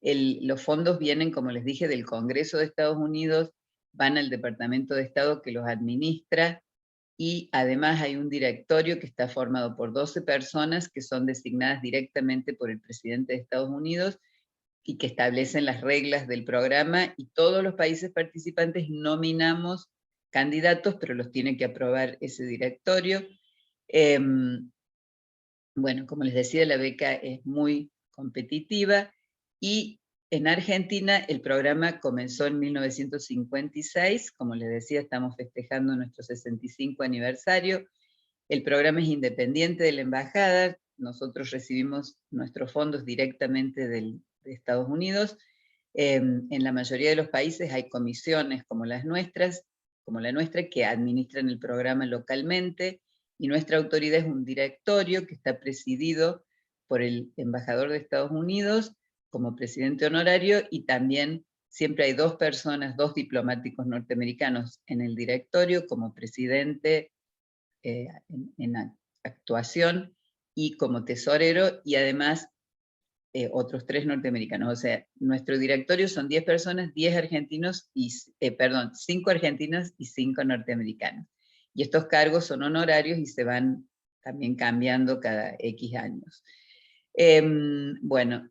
Los fondos vienen, como les dije, del Congreso de Estados Unidos, van al Departamento de Estado que los administra, y además hay un directorio que está formado por 12 personas que son designadas directamente por el presidente de Estados Unidos y que establecen las reglas del programa, y todos los países participantes nominamos candidatos, pero los tiene que aprobar ese directorio. Bueno, como les decía, la beca es muy competitiva, y en Argentina el programa comenzó en 1956, como les decía, estamos festejando nuestro 65 aniversario. El programa es independiente de la embajada, nosotros recibimos nuestros fondos directamente de Estados Unidos. En la mayoría de los países hay comisiones como la nuestra, que administran el programa localmente, y nuestra autoridad es un directorio que está presidido por el embajador de Estados Unidos como presidente honorario, y también siempre hay 2 personas, 2 diplomáticos norteamericanos en el directorio como presidente en actuación y como tesorero, y además otros 3 norteamericanos. O sea, nuestro directorio son 10 personas, 10 argentinos y, 5 argentinos y 5 norteamericanos. Y estos cargos son honorarios y se van también cambiando cada X años. Bueno,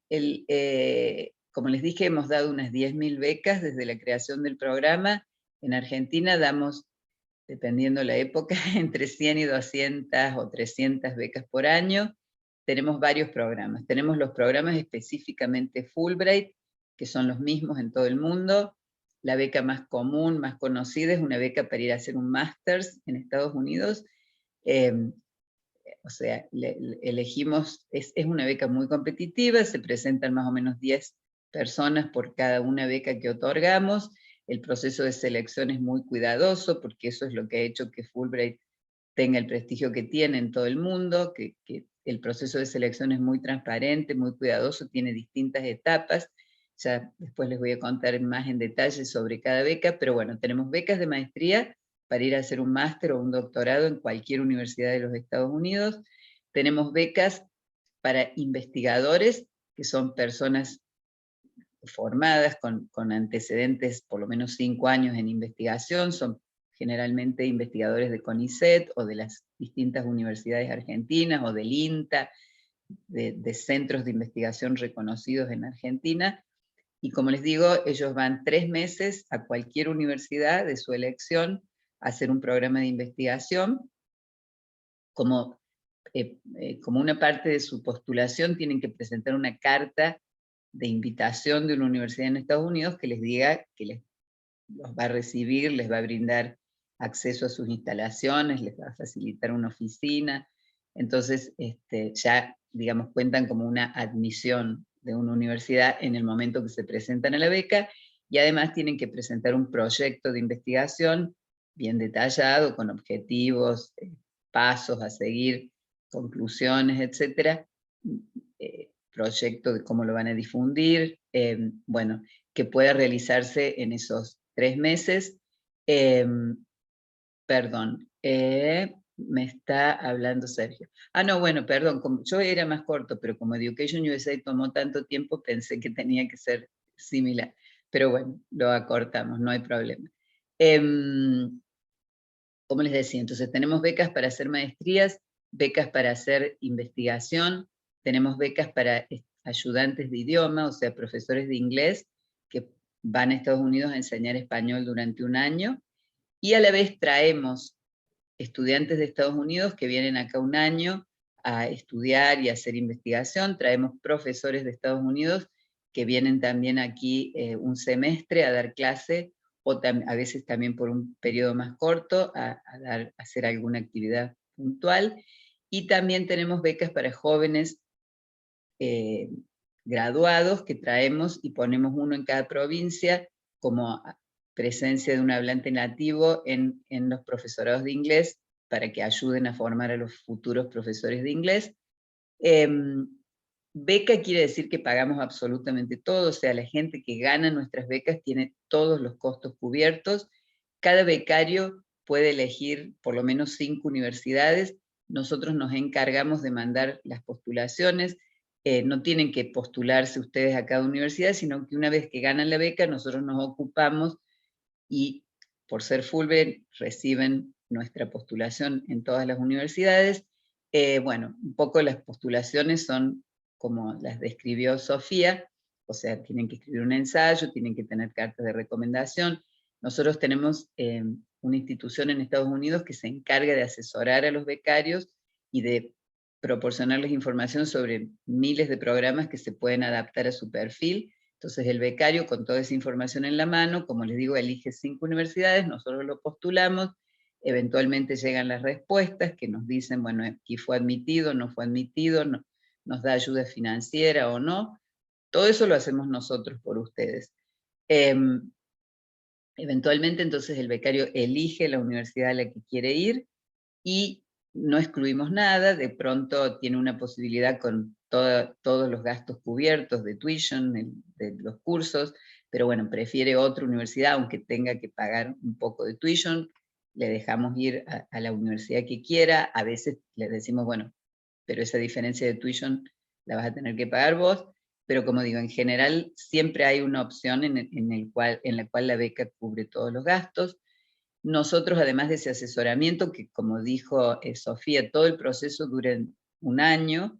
como les dije, hemos dado unas 10.000 becas desde la creación del programa. En Argentina damos, dependiendo la época, entre 100 y 200 o 300 becas por año. Tenemos varios programas. Tenemos los programas específicamente Fulbright, que son los mismos en todo el mundo. La beca más común, más conocida, es una beca para ir a hacer un másters en Estados Unidos. O sea, elegimos, es una beca muy competitiva, se presentan más o menos 10 personas por cada una beca que otorgamos. El proceso de selección es muy cuidadoso, porque eso es lo que ha hecho que Fulbright tenga el prestigio que tiene en todo el mundo, que el proceso de selección es muy transparente, muy cuidadoso, tiene distintas etapas. Ya después les voy a contar más en detalle sobre cada beca, pero bueno, tenemos becas de maestría para ir a hacer un máster o un doctorado en cualquier universidad de los Estados Unidos. Tenemos becas para investigadores, que son personas formadas con antecedentes por lo menos 5 años en investigación, son generalmente investigadores de CONICET o de las distintas universidades argentinas o del INTA, de centros de investigación reconocidos en Argentina. Y como les digo, ellos van 3 meses a cualquier universidad de su elección a hacer un programa de investigación. Como una parte de su postulación tienen que presentar una carta de invitación de una universidad en Estados Unidos que les diga que los va a recibir, les va a brindar acceso a sus instalaciones, les va a facilitar una oficina. Entonces, ya, digamos, cuentan como una admisión de una universidad en el momento que se presentan a la beca, y además tienen que presentar un proyecto de investigación bien detallado, con objetivos, pasos a seguir, conclusiones, etcétera, proyecto de cómo lo van a difundir, bueno, que pueda realizarse en esos 3 meses. Perdón, me está hablando Sergio. No, bueno, perdón, yo era más corto, pero como Education USA tomó tanto tiempo, pensé que tenía que ser similar. Pero bueno, lo acortamos, no hay problema. Como les decía, entonces tenemos becas para hacer maestrías becas para hacer investigación, tenemos becas para ayudantes de idioma, o sea, profesores de inglés, que van a Estados Unidos a enseñar español durante un año, y a la vez traemos estudiantes de Estados Unidos que vienen acá un año a estudiar y a hacer investigación, traemos profesores de Estados Unidos que vienen también aquí un semestre a dar clase, o a veces también por un periodo más corto, a hacer alguna actividad puntual, y también tenemos becas para jóvenes graduados que traemos y ponemos uno en cada provincia como presencia de un hablante nativo en los profesorados de inglés para que ayuden a formar a los futuros profesores de inglés. Beca quiere decir que pagamos absolutamente todo, o sea, la gente que gana nuestras becas tiene todos los costos cubiertos. Cada becario puede elegir por lo menos 5 universidades. Nosotros nos encargamos de mandar las postulaciones. No tienen que postularse ustedes a cada universidad, sino que una vez que ganan la beca, nosotros nos ocupamos y por ser Fulbright reciben nuestra postulación en todas las universidades. Bueno, un poco las postulaciones son como las describió Sofía, o sea, tienen que escribir un ensayo, tienen que tener cartas de recomendación. Nosotros tenemos una institución en Estados Unidos que se encarga de asesorar a los becarios y de proporcionarles información sobre miles de programas que se pueden adaptar a su perfil. Entonces el becario, con toda esa información en la mano, como les digo, elige 5 universidades, nosotros lo postulamos, eventualmente llegan las respuestas que nos dicen, bueno, aquí fue admitido, no fue admitido, no, nos da ayuda financiera o no. Todo eso lo hacemos nosotros por ustedes. Eventualmente entonces el becario elige la universidad a la que quiere ir y no excluimos nada, de pronto tiene una posibilidad con todos los gastos cubiertos de tuition, de los cursos, pero bueno, prefiere otra universidad, aunque tenga que pagar un poco de tuition, le dejamos ir a la universidad que quiera, a veces le decimos, bueno, pero esa diferencia de tuition la vas a tener que pagar vos, pero como digo, en general siempre hay una opción en la cual la beca cubre todos los gastos. Nosotros, además de ese asesoramiento, que como dijo Sofía, todo el proceso dura un año,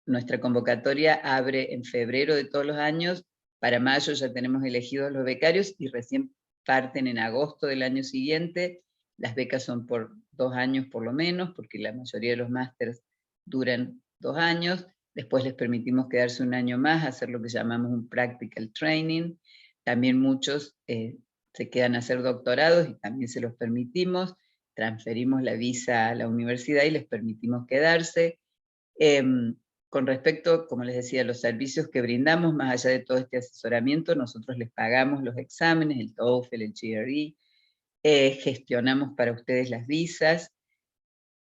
nuestra convocatoria abre en febrero de todos los años, para mayo ya tenemos elegidos los becarios y recién parten en agosto del año siguiente. Las becas son por 2 años por lo menos, porque la mayoría de los másters duran 2 años, después les permitimos quedarse un año más, hacer lo que llamamos un practical training, también muchos se quedan a hacer doctorados y también se los permitimos, transferimos la visa a la universidad y les permitimos quedarse. Con respecto, como les decía, a los servicios que brindamos, más allá de todo este asesoramiento, nosotros les pagamos los exámenes, el TOEFL, el GRE, gestionamos para ustedes las visas,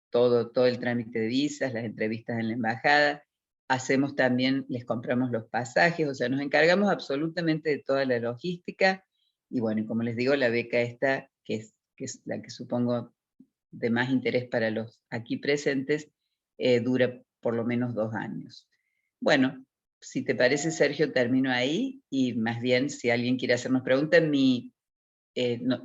todo el trámite de visas, las entrevistas en la embajada, hacemos también, les compramos los pasajes, o sea, nos encargamos absolutamente de toda la logística, y bueno, como les digo, la beca esta, que es la que supongo de más interés para los aquí presentes, dura por lo menos 2 años. Bueno, si te parece, Sergio, termino ahí, y más bien, si alguien quiere hacernos preguntas,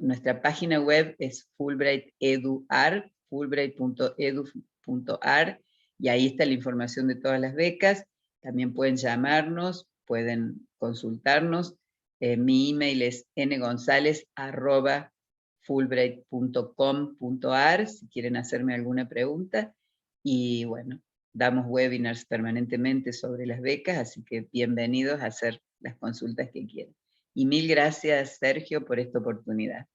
nuestra página web es Fulbright.edu.ar, fulbright.edu.ar, y ahí está la información de todas las becas. También pueden llamarnos, pueden consultarnos. Mi email es ngonzalez@fulbright.com.ar si quieren hacerme alguna pregunta. Y bueno, damos webinars permanentemente sobre las becas, así que bienvenidos a hacer las consultas que quieran. Y mil gracias, Sergio, por esta oportunidad.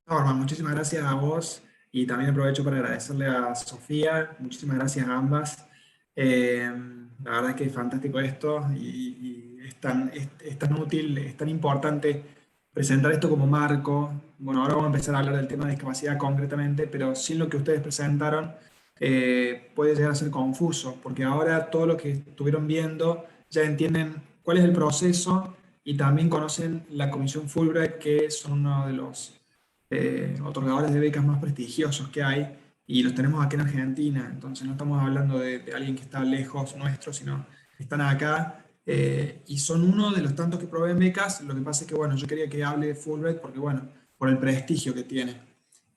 Norma, muchísimas gracias a vos, y también aprovecho para agradecerle a Sofía. Muchísimas gracias a ambas. La verdad es que es fantástico esto, y es tan útil, es tan importante presentar esto como marco. Bueno, ahora vamos a empezar a hablar del tema de discapacidad concretamente, pero sin lo que ustedes presentaron puede llegar a ser confuso, porque ahora todo lo que estuvieron viendo ya entienden cuál es el proceso, y también conocen la Comisión Fulbright, que son uno de los otorgadores de becas más prestigiosos que hay, y los tenemos aquí en Argentina. Entonces no estamos hablando de alguien que está lejos nuestro, sino que están acá, y son uno de los tantos que proveen becas. Lo que pasa es que, bueno, yo quería que hable de Fulbright porque, bueno, por el prestigio que tiene.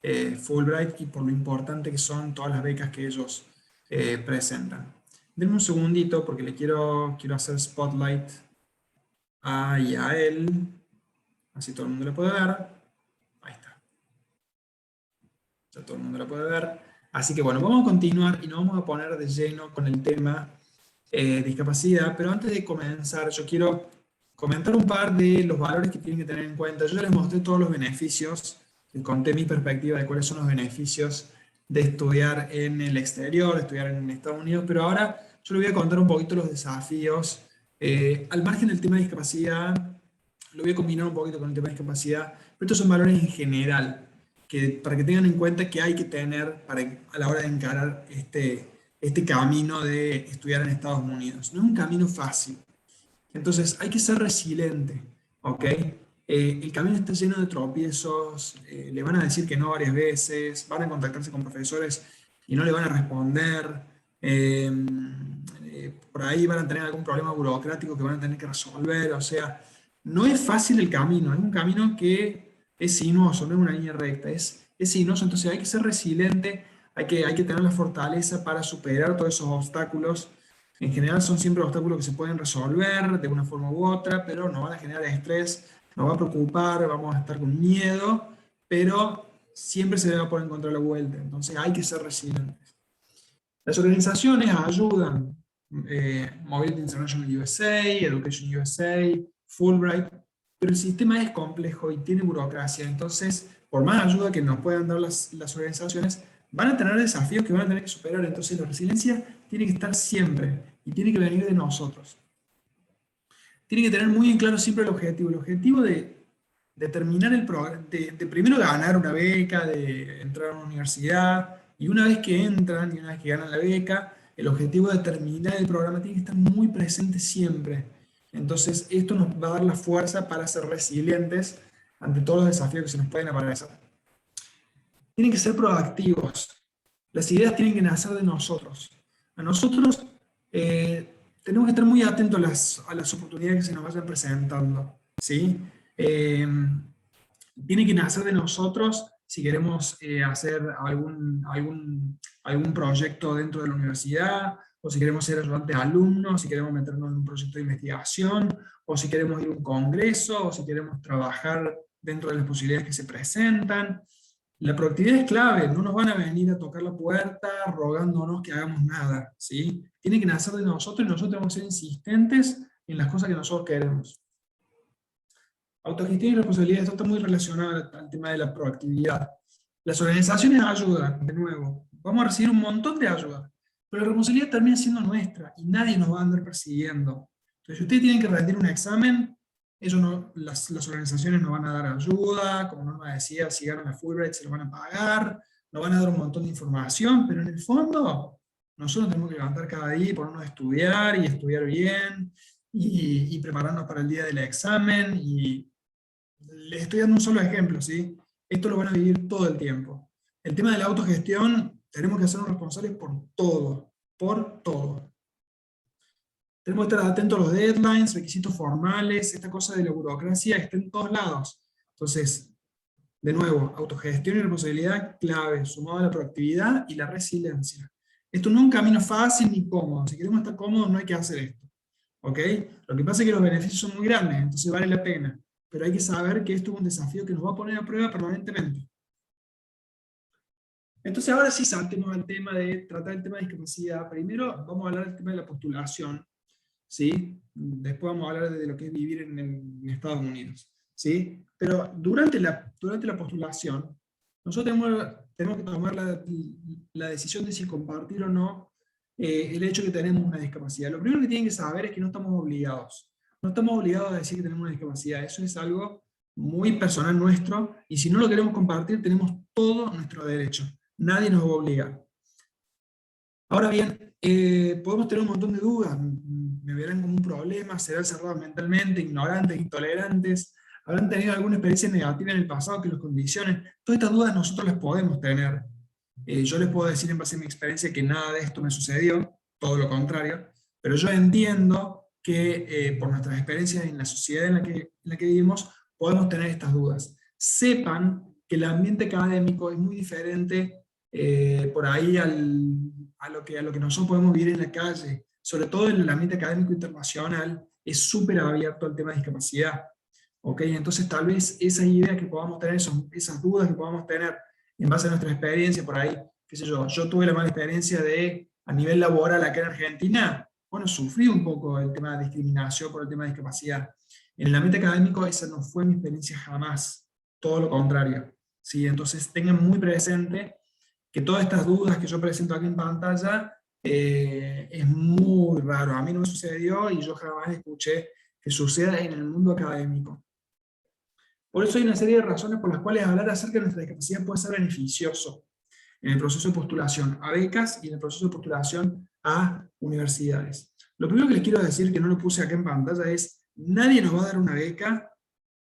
Fulbright y por lo importante que son todas las becas que ellos presentan. Denme un segundito porque le quiero hacer spotlight a Yael, así todo el mundo la puede ver. Ahí está. Ya todo el mundo la puede ver. Así que bueno, vamos a continuar y nos vamos a poner de lleno con el tema discapacidad, pero antes de comenzar yo quiero comentar un par de los valores que tienen que tener en cuenta. Yo les mostré todos los beneficios, les conté mi perspectiva de cuáles son los beneficios de estudiar en el exterior, de estudiar en Estados Unidos, pero ahora yo les voy a contar un poquito los desafíos. Al margen del tema de discapacidad, lo voy a combinar un poquito con el tema de discapacidad, pero estos son valores en general, para que tengan en cuenta que hay que tener a la hora de encarar este camino de estudiar en Estados Unidos. No es un camino fácil. Entonces hay que ser resiliente, ¿ok? El camino está lleno de tropiezos, le van a decir que no varias veces, van a contactarse con profesores y no le van a responder, por ahí van a tener algún problema burocrático que van a tener que resolver, o sea, no es fácil el camino, es un camino que es sinuoso, no es una línea recta, es sinuoso, entonces hay que ser resiliente, hay que tener la fortaleza para superar todos esos obstáculos. En general son siempre obstáculos que se pueden resolver de una forma u otra, pero nos van a generar estrés, nos va a preocupar, vamos a estar con miedo, pero siempre se le va a poder encontrar la vuelta, entonces hay que ser resilientes. Las organizaciones ayudan, Mobility International USA, Education USA, Fulbright, pero el sistema es complejo y tiene burocracia, entonces por más ayuda que nos puedan dar las organizaciones, van a tener desafíos que van a tener que superar, entonces la resiliencia tiene que estar siempre y tiene que venir de nosotros. Tiene que tener muy en claro siempre el objetivo de terminar el programa, de primero ganar una beca, de entrar a una universidad, y una vez que entran y una vez que ganan la beca, el objetivo de terminar el programa tiene que estar muy presente siempre. Entonces esto nos va a dar la fuerza para ser resilientes ante todos los desafíos que se nos pueden aparecer. Tienen que ser proactivos. Las ideas tienen que nacer de nosotros. A nosotros tenemos que estar muy atentos a las oportunidades que se nos vayan presentando, ¿sí? Tiene que nacer de nosotros si queremos hacer algún proyecto dentro de la universidad, o si queremos ser ayudantes alumnos, si queremos meternos en un proyecto de investigación, o si queremos ir a un congreso, o si queremos trabajar dentro de las posibilidades que se presentan. La proactividad es clave, no nos van a venir a tocar la puerta rogándonos que hagamos nada, ¿sí? Tiene que nacer de nosotros y nosotros tenemos que ser insistentes en las cosas que nosotros queremos. Autogestión y responsabilidad, esto está muy relacionado al tema de la proactividad. Las organizaciones ayudan, de nuevo, vamos a recibir un montón de ayuda, pero la responsabilidad termina siendo nuestra y nadie nos va a andar persiguiendo. Entonces, si ustedes tienen que rendir un examen, las organizaciones nos van a dar ayuda, como Norma decía, si ganan la Fulbright se lo van a pagar, nos van a dar un montón de información, pero en el fondo nosotros tenemos que levantar cada día y ponernos a estudiar, y estudiar bien, y prepararnos para el día del examen, y les estoy dando un solo ejemplo, ¿sí? Esto lo van a vivir todo el tiempo. El tema de la autogestión, tenemos que hacernos responsables por todo, por todo. Tenemos que estar atentos a los deadlines, requisitos formales, esta cosa de la burocracia está en todos lados. Entonces, de nuevo, autogestión y responsabilidad clave, sumado a la proactividad y la resiliencia. Esto no es un camino fácil ni cómodo. Si queremos estar cómodos no hay que hacer esto. ¿Ok? Lo que pasa es que los beneficios son muy grandes, entonces vale la pena. Pero hay que saber que esto es un desafío que nos va a poner a prueba permanentemente. Entonces ahora sí saltemos al tema de tratar el tema de discapacidad. Primero vamos a hablar del tema de la postulación, ¿sí? Después vamos a hablar de lo que es vivir en Estados Unidos, ¿sí? Pero durante la postulación, nosotros tenemos que tomar la decisión de si compartir o no el hecho de que tenemos una discapacidad. Lo primero que tienen que saber es que no estamos obligados. No estamos obligados a decir que tenemos una discapacidad. Eso es algo muy personal nuestro, y si no lo queremos compartir, tenemos todo nuestro derecho. Nadie nos va a obligar. Ahora bien, podemos tener un montón de dudas. Me verán como un problema, serán cerrados mentalmente, ignorantes, intolerantes, habrán tenido alguna experiencia negativa en el pasado que los condicione. Todas estas dudas nosotros las podemos tener. Yo les puedo decir en base a mi experiencia que nada de esto me sucedió, todo lo contrario, pero yo entiendo que por nuestras experiencias en la sociedad en la que vivimos, podemos tener estas dudas. Sepan que el ambiente académico es muy diferente por ahí a lo que nosotros podemos vivir en la calle, sobre todo en el ambiente académico internacional, es súper abierto al tema de discapacidad. ¿Okay? Entonces tal vez esas ideas que podamos tener, esas dudas que podamos tener en base a nuestra experiencia por ahí, qué sé yo tuve la mala experiencia de, a nivel laboral acá en Argentina, bueno, sufrí un poco el tema de discriminación por el tema de discapacidad. En el ambiente académico esa no fue mi experiencia jamás, todo lo contrario. ¿Sí? Entonces tengan muy presente que todas estas dudas que yo presento aquí en pantalla es muy raro. A mí no me sucedió y yo jamás escuché que suceda en el mundo académico. Por eso hay una serie de razones por las cuales hablar acerca de nuestra discapacidad puede ser beneficioso en el proceso de postulación a becas y en el proceso de postulación a universidades. Lo primero que les quiero decir, que no lo puse acá en pantalla, es nadie nos va a dar una beca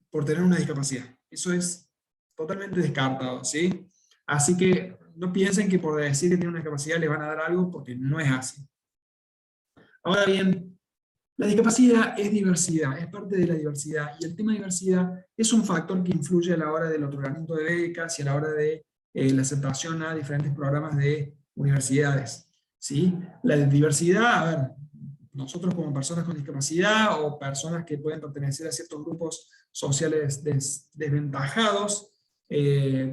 por tener una discapacidad. Eso es totalmente descartado, ¿sí? Así que no piensen que por decir que tienen una discapacidad les van a dar algo, porque no es así. Ahora bien, la discapacidad es diversidad, es parte de la diversidad, y el tema de diversidad es un factor que influye a la hora del otorgamiento de becas y a la hora de la aceptación a diferentes programas de universidades. ¿Sí? La diversidad, a ver, nosotros como personas con discapacidad o personas que pueden pertenecer a ciertos grupos sociales desventajados,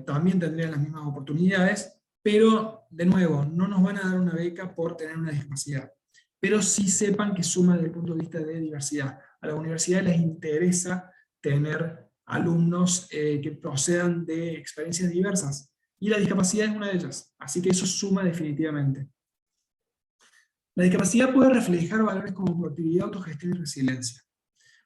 también tendrían las mismas oportunidades, pero de nuevo, no nos van a dar una beca por tener una discapacidad. Pero sí sepan que suma desde el punto de vista de diversidad. A la universidad les interesa tener alumnos que procedan de experiencias diversas, y la discapacidad es una de ellas, así que eso suma definitivamente. La discapacidad puede reflejar valores como proactividad, autogestión y resiliencia.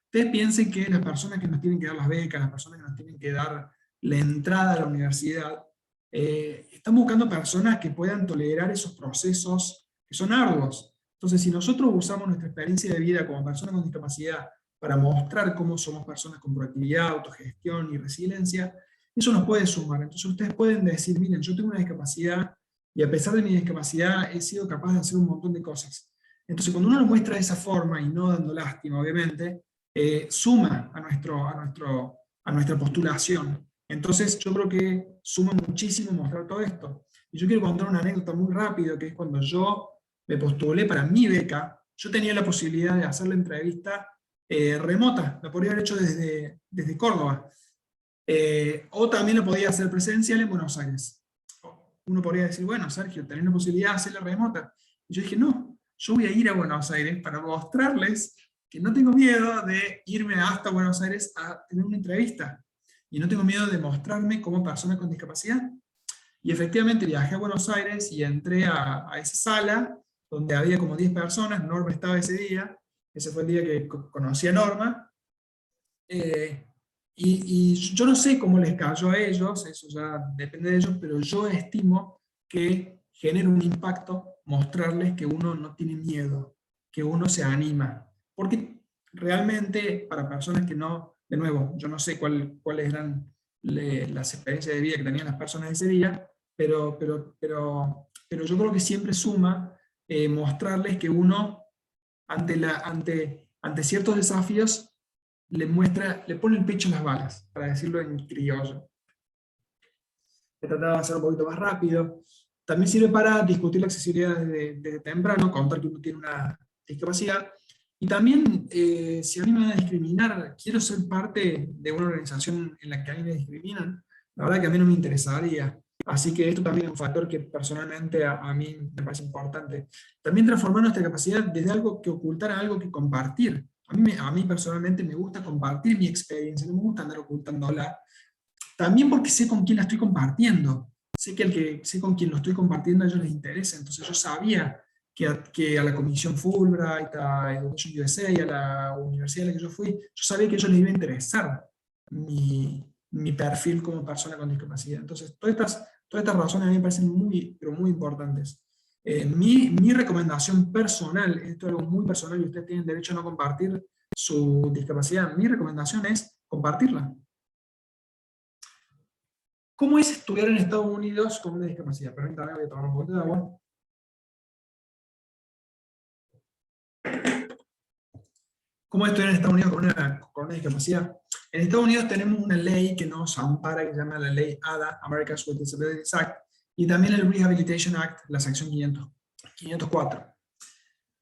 Ustedes piensen que las personas que nos tienen que dar las becas, las personas que nos tienen que dar la entrada a la universidad, están buscando personas que puedan tolerar esos procesos que son arduos. Entonces, si nosotros usamos nuestra experiencia de vida como personas con discapacidad para mostrar cómo somos personas con proactividad, autogestión y resiliencia, eso nos puede sumar. Entonces ustedes pueden decir, miren, yo tengo una discapacidad y a pesar de mi discapacidad he sido capaz de hacer un montón de cosas. Entonces cuando uno lo muestra de esa forma y no dando lástima, obviamente, suma a nuestra postulación. Entonces yo creo que suma muchísimo mostrar todo esto. Y yo quiero contar una anécdota muy rápido, que es cuando yo me postulé para mi beca, yo tenía la posibilidad de hacer la entrevista remota, la podría haber hecho desde Córdoba, o también lo podía hacer presencial en Buenos Aires. Uno podría decir, bueno, Sergio, tenés la posibilidad de hacerla remota. Y yo dije, no, yo voy a ir a Buenos Aires para mostrarles que no tengo miedo de irme hasta Buenos Aires a tener una entrevista, y no tengo miedo de mostrarme como persona con discapacidad. Y efectivamente viajé a Buenos Aires y entré a esa sala, donde había como 10 personas, Norma estaba ese día, ese fue el día que conocí a Norma, y yo no sé cómo les cayó a ellos, eso ya depende de ellos, pero yo estimo que genera un impacto mostrarles que uno no tiene miedo, que uno se anima, porque realmente para personas que no, de nuevo, yo no sé cuáles eran las experiencias de vida que tenían las personas ese día, pero yo creo que siempre suma mostrarles que uno, ante ciertos desafíos, le pone el pecho en las balas, para decirlo en criollo. He tratado de hacer un poquito más rápido. También sirve para discutir la accesibilidad desde temprano, contar que uno tiene una discapacidad. Y también, si a mí me van a discriminar, quiero ser parte de una organización en la que a mí me discriminan, la verdad que a mí no me interesaría. Así que esto también es un factor que personalmente a mí me parece importante. También transformar nuestra capacidad desde algo que ocultar a algo que compartir. A mí personalmente me gusta compartir mi experiencia, no me gusta andar ocultándola. También porque sé con quién la estoy compartiendo. Sé con quién lo estoy compartiendo a ellos les interesa. Entonces yo sabía que a la Comisión Fulbright, a Education USA y a la universidad a la que yo fui, yo sabía que a ellos les iba a interesar mi perfil como persona con discapacidad. Entonces todas estas razones a mí me parecen muy, pero muy importantes. Mi recomendación personal, esto es algo muy personal y ustedes tienen derecho a no compartir su discapacidad, mi recomendación es compartirla. ¿Cómo es estudiar en Estados Unidos con una discapacidad? Permítanme, voy a tomar un poquito de agua. ¿Cómo es estudiar en Estados Unidos con una discapacidad? En Estados Unidos tenemos una ley que nos ampara, que se llama la ley ADA, Americans with Disabilities Act, y también el Rehabilitation Act, la sección 504.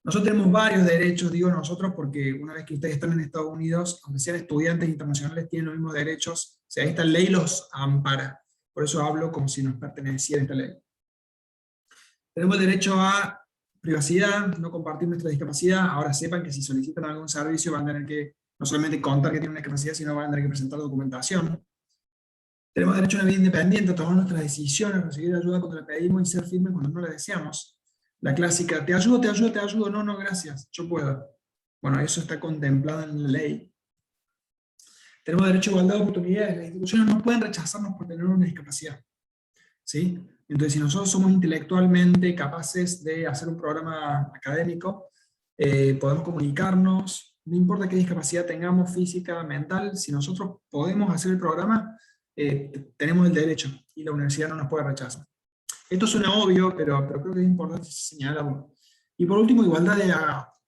Nosotros tenemos varios derechos, digo nosotros, porque una vez que ustedes están en Estados Unidos, aunque sean estudiantes internacionales, tienen los mismos derechos. O sea, esta ley los ampara. Por eso hablo como si nos perteneciera esta ley. Tenemos derecho a privacidad, no compartir nuestra discapacidad. Ahora sepan que si solicitan algún servicio van a tener que no solamente contar que tienen una discapacidad, sino van a tener que presentar documentación. Tenemos derecho a una vida independiente, a tomar nuestras decisiones, recibir ayuda cuando la pedimos y ser firmes cuando no la deseamos. La clásica, te ayudo, no, gracias, yo puedo. Bueno, eso está contemplado en la ley. Tenemos derecho a igualdad de oportunidades, las instituciones no pueden rechazarnos por tener una discapacidad. ¿Sí? Entonces, si nosotros somos intelectualmente capaces de hacer un programa académico, podemos comunicarnos, no importa qué discapacidad tengamos, física, mental, si nosotros podemos hacer el programa, tenemos el derecho, y la universidad no nos puede rechazar. Esto suena obvio, pero creo que es importante señalarlo. Y por último, igualdad de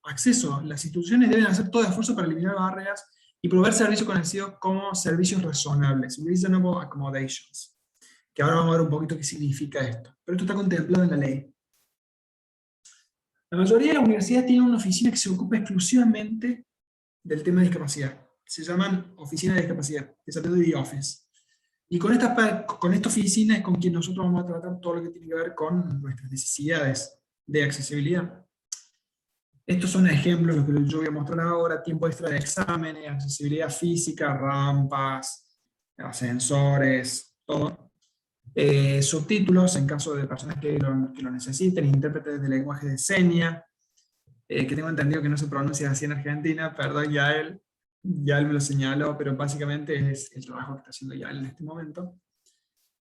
acceso. Las instituciones deben hacer todo esfuerzo para eliminar barreras y proveer servicios conocidos como servicios razonables, reasonable accommodations, que ahora vamos a ver un poquito qué significa esto. Pero esto está contemplado en la ley. La mayoría de las universidades tienen una oficina que se ocupa exclusivamente del tema de discapacidad. Se llaman oficina de discapacidad, Disability Office. Y con esta oficina es con quien nosotros vamos a tratar todo lo que tiene que ver con nuestras necesidades de accesibilidad. Estos son ejemplos, los que yo voy a mostrar ahora: tiempo extra de exámenes, accesibilidad física, rampas, ascensores, todo. Subtítulos en caso de personas que lo necesiten, intérpretes de lenguaje de señas, que tengo entendido que no se pronuncia así en Argentina, perdón, Yael me lo señaló, pero básicamente es el trabajo que está haciendo Yael en este momento.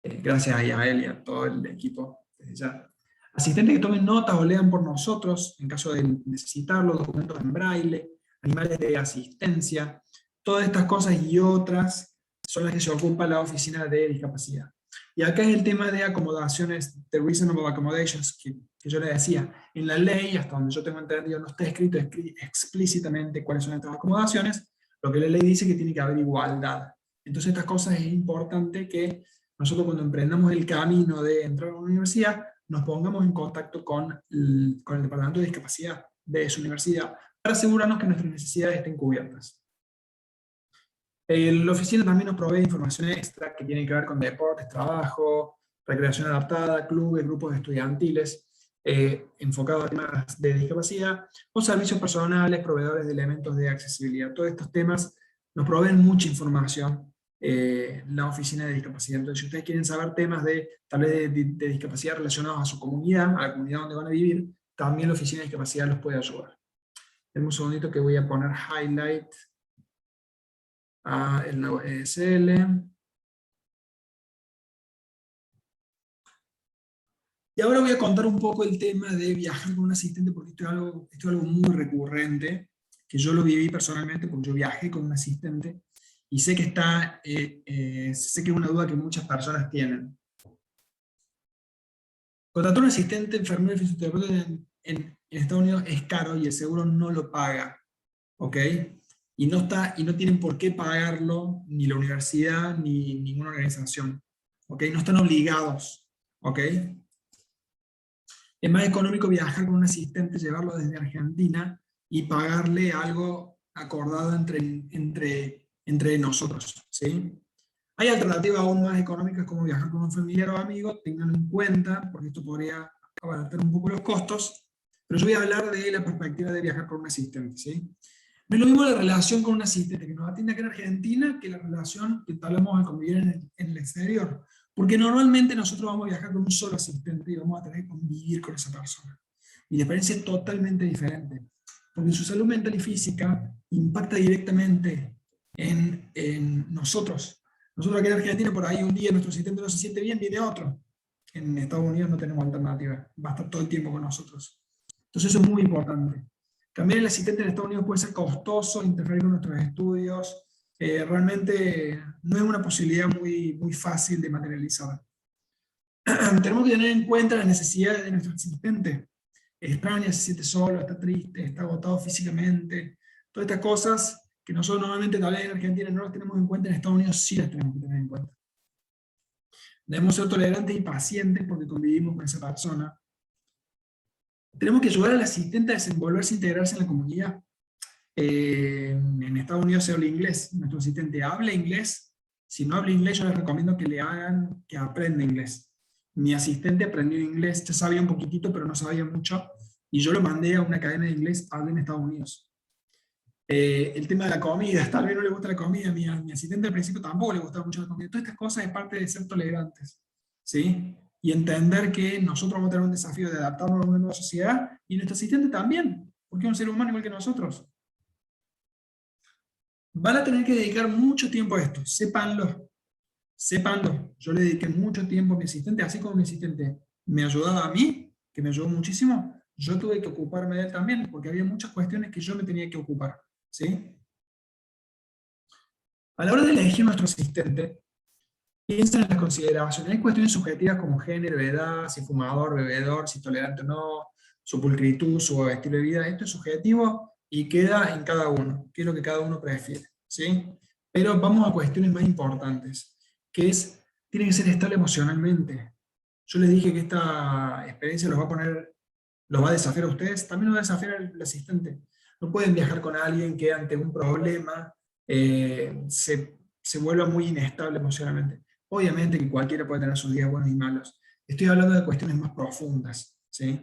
Gracias a Yael y a todo el equipo desde ya. Asistentes que tomen notas o lean por nosotros, en caso de necesitarlo, documentos en braille, animales de asistencia, todas estas cosas y otras son las que se ocupa la oficina de discapacidad. Y acá es el tema de acomodaciones, de reasonable accommodations, que yo le decía. En la ley, hasta donde yo tengo entendido, no está escrito explícitamente cuáles son estas acomodaciones. Lo que la ley dice es que tiene que haber igualdad. Entonces estas cosas es importante que nosotros, cuando emprendamos el camino de entrar a una universidad, nos pongamos en contacto con el departamento de discapacidad de su universidad, para asegurarnos que nuestras necesidades estén cubiertas. La oficina también nos provee información extra que tiene que ver con deportes, trabajo, recreación adaptada, clubes, grupos estudiantiles, enfocados a temas de discapacidad, o servicios personales, proveedores de elementos de accesibilidad. Todos estos temas nos proveen mucha información la oficina de discapacidad. Entonces, si ustedes quieren saber temas tal vez de discapacidad relacionados a su comunidad, a la comunidad donde van a vivir, también la oficina de discapacidad los puede ayudar. Denme un segundito que voy a poner highlight a el nuevo ESL. Y ahora voy a contar un poco el tema de viajar con un asistente, porque esto es algo muy recurrente, que yo lo viví personalmente, porque yo viajé con un asistente, y sé que sé que es una duda que muchas personas tienen. Contratar un asistente enfermero y fisioterapeuta en Estados Unidos es caro y el seguro no lo paga, ¿ok? Y no tienen por qué pagarlo ni la universidad ni ninguna organización, ¿ok? No están obligados, ¿ok? Es más económico viajar con un asistente, llevarlo desde Argentina y pagarle algo acordado entre nosotros, ¿sí? Hay alternativas aún más económicas como viajar con un familiar o amigo, tenganlo en cuenta, porque esto podría abaratar un poco los costos, pero yo voy a hablar de la perspectiva de viajar con un asistente, ¿sí? No es lo mismo la relación con un asistente que nos atiende acá en Argentina que la relación que entablamos al convivir en el exterior, porque normalmente nosotros vamos a viajar con un solo asistente y vamos a tener que convivir con esa persona. Y la experiencia es totalmente diferente, porque su salud mental y física impacta directamente en nosotros. Nosotros aquí en Argentina, por ahí un día nuestro asistente no se siente bien, viene otro. En Estados Unidos no tenemos alternativa, va a estar todo el tiempo con nosotros. Entonces eso es muy importante. También el asistente en Estados Unidos puede ser costoso, interferir con nuestros estudios. Realmente no es una posibilidad muy fácil de materializar. Tenemos que tener en cuenta las necesidades de nuestro asistente. Extraña, se siente solo, está triste, está agotado físicamente. Todas estas cosas que nosotros normalmente tal vez en Argentina no las tenemos en cuenta, en Estados Unidos sí las tenemos que tener en cuenta. Debemos ser tolerantes y pacientes porque convivimos con esa persona. Tenemos que ayudar al asistente a desenvolverse e integrarse en la comunidad. En Estados Unidos se habla inglés, nuestro asistente habla inglés. Si no habla inglés, yo les recomiendo que le hagan que aprenda inglés. Mi asistente aprendió inglés, ya sabía un poquitito, pero no sabía mucho, y yo lo mandé a una academia de inglés, habla en Estados Unidos. El tema de la comida, tal vez no le gusta la comida, mi asistente al principio tampoco le gustaba mucho la comida. Todas estas cosas es parte de ser tolerantes, ¿sí? Y entender que nosotros vamos a tener un desafío de adaptarnos a una nueva sociedad, y nuestro asistente también, porque es un ser humano igual que nosotros. Van a tener que dedicar mucho tiempo a esto, sépanlo. Sépanlo. Yo le dediqué mucho tiempo a mi asistente, así como mi asistente me ayudaba a mí, que me ayudó muchísimo, yo tuve que ocuparme de él también, porque había muchas cuestiones que yo me tenía que ocupar, ¿sí? A la hora de elegir nuestro asistente, piensen en las consideraciones. Hay cuestiones subjetivas como género, edad, si fumador, bebedor, si tolerante o no, su pulcritud, su estilo de vida. Esto es subjetivo y queda en cada uno, qué es lo que cada uno prefiere, ¿sí? Pero vamos a cuestiones más importantes, que es, tiene que ser estable emocionalmente. Yo les dije que esta experiencia los va a desafiar a ustedes, también los va a desafiar al asistente. No pueden viajar con alguien que ante un problema se vuelva muy inestable emocionalmente. Obviamente que cualquiera puede tener sus días buenos y malos. Estoy hablando de cuestiones más profundas, ¿sí?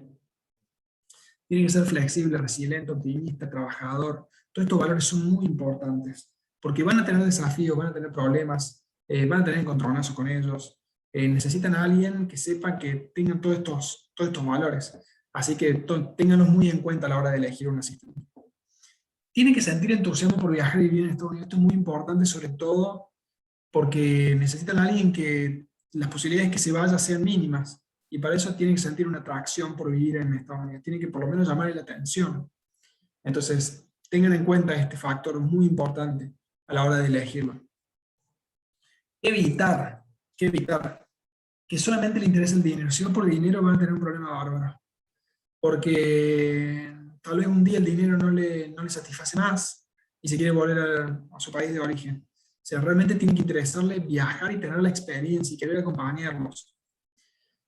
Tiene que ser flexible, resiliente, optimista, trabajador. Todos estos valores son muy importantes, porque van a tener desafíos, van a tener problemas, van a tener encontronazos con ellos. Necesitan a alguien que sepa que tengan todos estos valores. Así que ténganlos muy en cuenta a la hora de elegir un asistente. Tienen que sentir entusiasmo por viajar y vivir en Estados Unidos. Esto es muy importante, sobre todo porque necesitan a alguien que las posibilidades que se vaya sean mínimas. Y para eso tienen que sentir una atracción por vivir en Estados Unidos. Tienen que por lo menos llamarle la atención. Entonces, tengan en cuenta este factor muy importante a la hora de elegirlo. Evitar que solamente le interese el dinero. Si no por dinero van a tener un problema bárbaro. Porque tal vez un día el dinero no le satisface más y se quiere volver a su país de origen. O sea, realmente tiene que interesarle viajar y tener la experiencia y querer acompañarnos.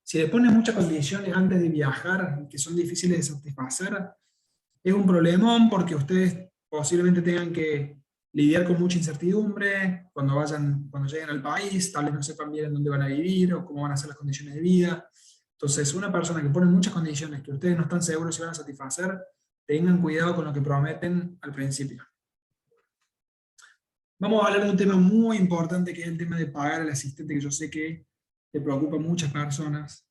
Si le ponen muchas condiciones antes de viajar, que son difíciles de satisfacer, es un problemón porque ustedes posiblemente tengan que lidiar con mucha incertidumbre cuando lleguen al país, tal vez no sepan bien en dónde van a vivir o cómo van a ser las condiciones de vida. Entonces, una persona que pone muchas condiciones que ustedes no están seguros si van a satisfacer, tengan cuidado con lo que prometen al principio. Vamos a hablar de un tema muy importante que es el tema de pagar al asistente, que yo sé que le preocupa a muchas personas.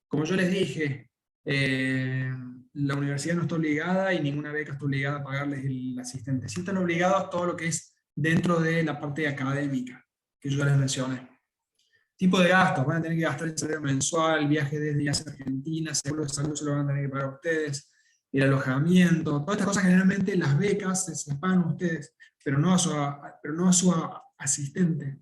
Como yo les dije, la universidad no está obligada y ninguna beca está obligada a pagarles el asistente. Sí están obligados todo lo que es dentro de la parte académica, que yo ya les mencioné. Tipo de gastos, van a tener que gastar el salario mensual, viaje desde y hacia Argentina, seguro de salud se lo van a tener que pagar ustedes, el alojamiento, todas estas cosas generalmente las becas se las pagan ustedes, pero no a su asistente.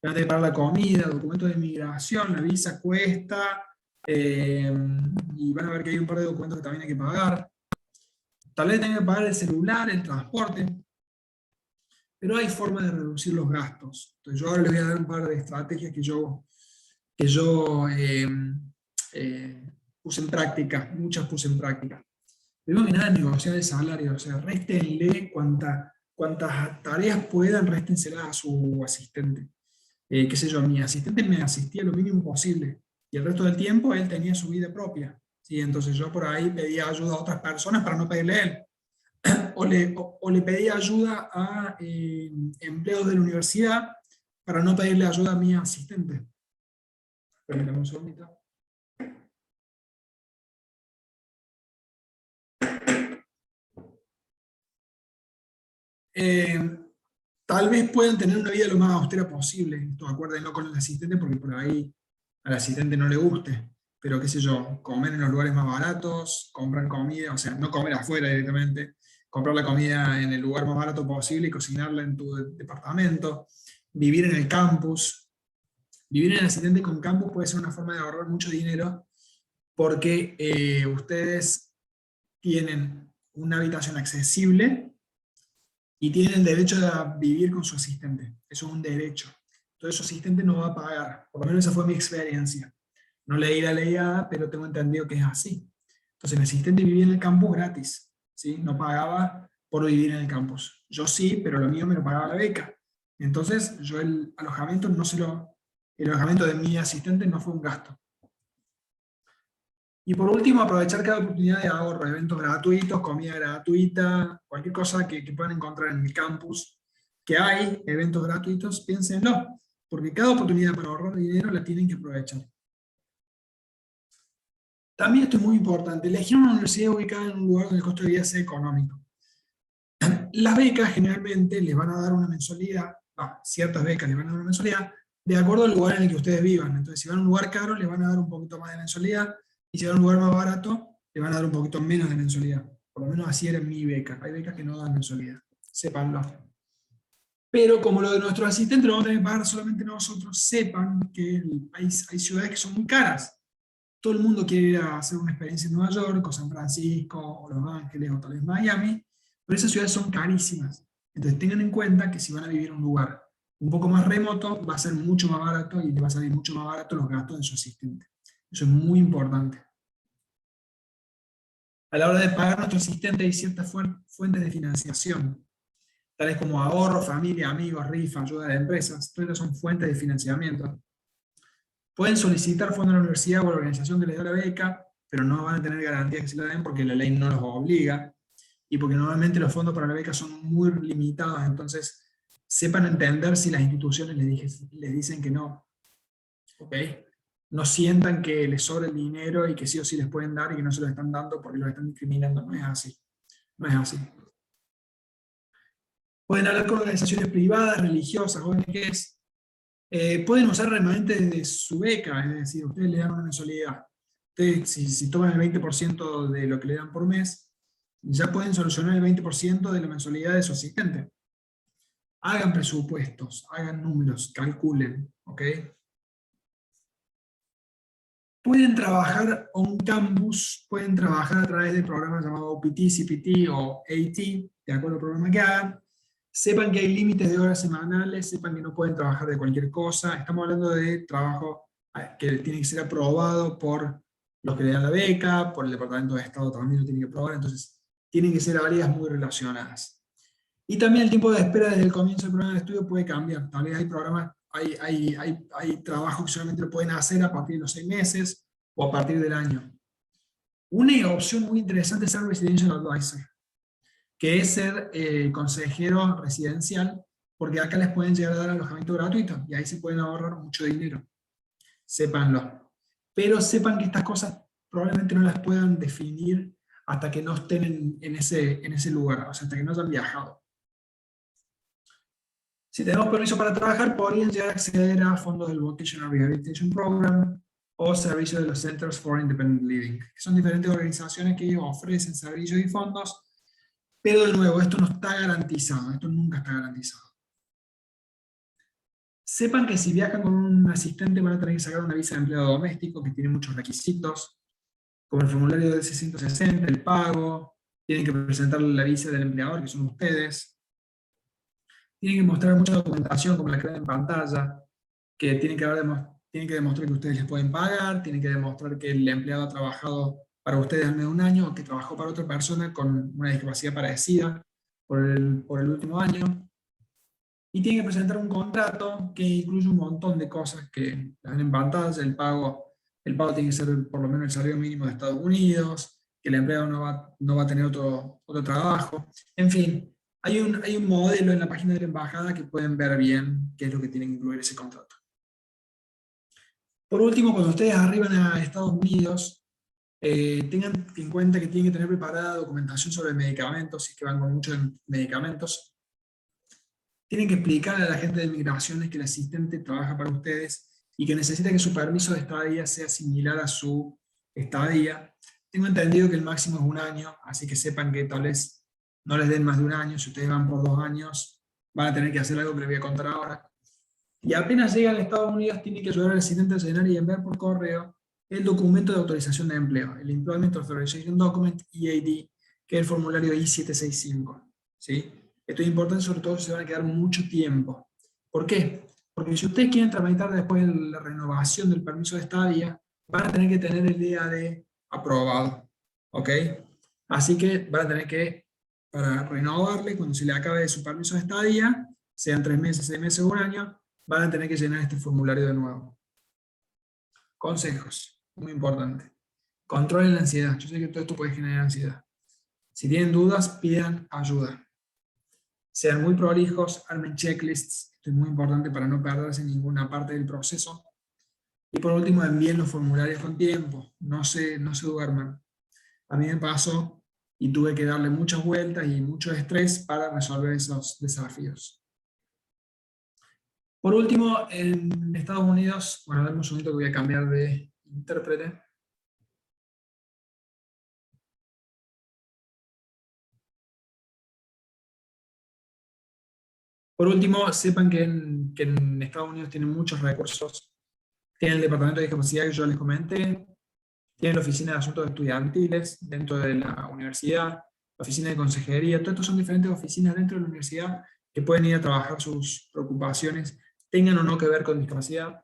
Van a tener que pagar la comida, documentos de migración, la visa cuesta, y van a ver que hay un par de documentos que también hay que pagar. Tal vez tengan que pagar el celular, el transporte, pero hay forma de reducir los gastos. Entonces yo ahora les voy a dar un par de estrategias que yo puse en práctica, muchas puse en práctica. Primero que nada, negociar el salario, o sea, réstenle cuantas tareas puedan, réstenselas a su asistente. Qué sé yo, mi asistente me asistía lo mínimo posible, y el resto del tiempo él tenía su vida propia. ¿Sí? Entonces yo por ahí pedía ayuda a otras personas para no pedirle a él. O le pedía ayuda a empleados de la universidad para no pedirle ayuda a mi asistente. Permítame un segundito. Tal vez puedan tener una vida lo más austera posible. Esto acuérdenlo con el asistente porque por ahí al asistente no le guste. Pero qué sé yo, comer en los lugares más baratos, comprar comida, o sea, no comer afuera directamente, comprar la comida en el lugar más barato posible y cocinarla en tu departamento, vivir en el campus. Vivir en el asistente con campus puede ser una forma de ahorrar mucho dinero porque ustedes tienen una habitación accesible, y tienen el derecho de vivir con su asistente. Eso es un derecho. Entonces su asistente no va a pagar. Por lo menos esa fue mi experiencia. No leí la ley ADA, pero tengo entendido que es así. Entonces mi asistente vivía en el campus gratis, ¿sí? No pagaba por vivir en el campus. Yo sí, pero lo mío me lo pagaba la beca. Entonces yo el alojamiento el alojamiento de mi asistente no fue un gasto. Y por último, aprovechar cada oportunidad de ahorro, eventos gratuitos, comida gratuita, cualquier cosa que puedan encontrar en el campus, que hay eventos gratuitos, piénsenlo, porque cada oportunidad para ahorrar dinero la tienen que aprovechar. También esto es muy importante, elegir una universidad ubicada en un lugar donde el costo de vida sea económico. Las becas generalmente les van a dar una mensualidad, ciertas becas les van a dar una mensualidad, de acuerdo al lugar en el que ustedes vivan. Entonces, si van a un lugar caro, les van a dar un poquito más de mensualidad, y si van a un lugar más barato, le van a dar un poquito menos de mensualidad. Por lo menos así era mi beca. Hay becas que no dan mensualidad, sépanlo. Pero como lo de nuestros asistentes lo vamos a tener que pagar solamente nosotros, sepan que hay ciudades que son muy caras. Todo el mundo quiere ir a hacer una experiencia en Nueva York, o San Francisco, o Los Ángeles, o tal vez Miami, pero esas ciudades son carísimas. Entonces tengan en cuenta que si van a vivir en un lugar un poco más remoto, va a ser mucho más barato y le va a salir mucho más barato los gastos de su asistente. Eso es muy importante. A la hora de pagar a nuestro asistente hay ciertas fuentes de financiación, tales como ahorro, familia, amigos, rifa, ayuda de empresas. Todas son fuentes de financiamiento. Pueden solicitar fondos a la universidad o a la organización que les da la beca, pero no van a tener garantía que se la den porque la ley no los obliga, y porque normalmente los fondos para la beca son muy limitados, entonces sepan entender si las instituciones les dicen que no. ¿Ok? No sientan que les sobra el dinero y que sí o sí les pueden dar y que no se lo están dando porque los están discriminando. No es así. No es así. Pueden hablar con organizaciones privadas, religiosas, ONGs. Pueden usar remanentes de su beca, es decir, ustedes le dan una mensualidad. Ustedes, si toman el 20% de lo que le dan por mes, ya pueden solucionar el 20% de la mensualidad de su asistente. Hagan presupuestos, hagan números, calculen, ¿ok? Pueden trabajar on campus, pueden trabajar a través del programa llamado OPT, CPT o AT, de acuerdo al programa que hagan. Sepan que hay límites de horas semanales, sepan que no pueden trabajar de cualquier cosa. Estamos hablando de trabajo que tiene que ser aprobado por los que le dan la beca, por el Departamento de Estado también lo tiene que aprobar, entonces tienen que ser áreas muy relacionadas. Y también el tiempo de espera desde el comienzo del programa de estudio puede cambiar. Tal vez hay programas, hay trabajos que solamente lo pueden hacer a partir de los 6 meses o a partir del año. Una opción muy interesante es ser Residential Advisor, que es ser consejero residencial, porque acá les pueden llegar a dar alojamiento gratuito y ahí se pueden ahorrar mucho dinero. Sépanlo. Pero sepan que estas cosas probablemente no las puedan definir hasta que no estén en ese lugar, o sea, hasta que no hayan viajado. Si tenemos permiso para trabajar, podrían llegar a acceder a fondos del Vocational Rehabilitation Program o servicios de los Centers for Independent Living, que son diferentes organizaciones que ofrecen servicios y fondos, pero de nuevo, esto no está garantizado, esto nunca está garantizado. Sepan que si viajan con un asistente van a tener que sacar una visa de empleado doméstico que tiene muchos requisitos, como el formulario del C-160, el pago, tienen que presentar la visa del empleador, que son ustedes. Tienen que mostrar mucha documentación, como la que ven en pantalla, que tienen que demostrar que ustedes les pueden pagar, tienen que demostrar que el empleado ha trabajado para ustedes al menos un año, o que trabajó para otra persona con una discapacidad parecida por el último año. Y tienen que presentar un contrato que incluye un montón de cosas que la ven en pantalla. El pago tiene que ser por lo menos el salario mínimo de Estados Unidos, que el empleado no va a tener otro trabajo. En fin, hay un modelo en la página de la embajada que pueden ver bien qué es lo que tiene que incluir ese contrato. Por último, cuando ustedes arriban a Estados Unidos, tengan en cuenta que tienen que tener preparada documentación sobre medicamentos, si es que van con muchos medicamentos. Tienen que explicarle a la gente de migraciones que el asistente trabaja para ustedes y que necesita que su permiso de estadía sea similar a su estadía. Tengo entendido que el máximo es 1 año, así que sepan que tal vez no les den más de 1 año. Si ustedes van por 2 años, van a tener que hacer algo que les voy a contar ahora. Y apenas llegan a Estados Unidos, tienen que ayudar al asistente a llenar y enviar por correo el documento de autorización de empleo, el Employment Authorization Document, EAD, que es el formulario I-765. ¿Sí? Esto es importante, sobre todo si se van a quedar mucho tiempo. ¿Por qué? Porque si ustedes quieren tramitar después la renovación del permiso de estadía, van a tener que tener el DAD aprobado. ¿Ok? Así que van a tener que, para renovarle, cuando se le acabe su permiso de estadía, sean 3 meses, 6 meses o un año, van a tener que llenar este formulario de nuevo. Consejos, muy importante. Controlen la ansiedad. Yo sé que todo esto puede generar ansiedad. Si tienen dudas, pidan ayuda. Sean muy prolijos, armen checklists. Esto es muy importante para no perderse en ninguna parte del proceso. Y por último, envíen los formularios con tiempo. No se duerman. A mí me pasó y tuve que darle muchas vueltas y mucho estrés para resolver esos desafíos. Por último, en Estados Unidos, bueno, dame un segundito que voy a cambiar de intérprete. Por último, sepan que en Estados Unidos tienen muchos recursos. Tienen el Departamento de Discapacidad que yo les comenté, tienen la Oficina de Asuntos Estudiantiles dentro de la universidad, la Oficina de Consejería, todo esto son diferentes oficinas dentro de la universidad que pueden ir a trabajar sus preocupaciones, tengan o no que ver con discapacidad.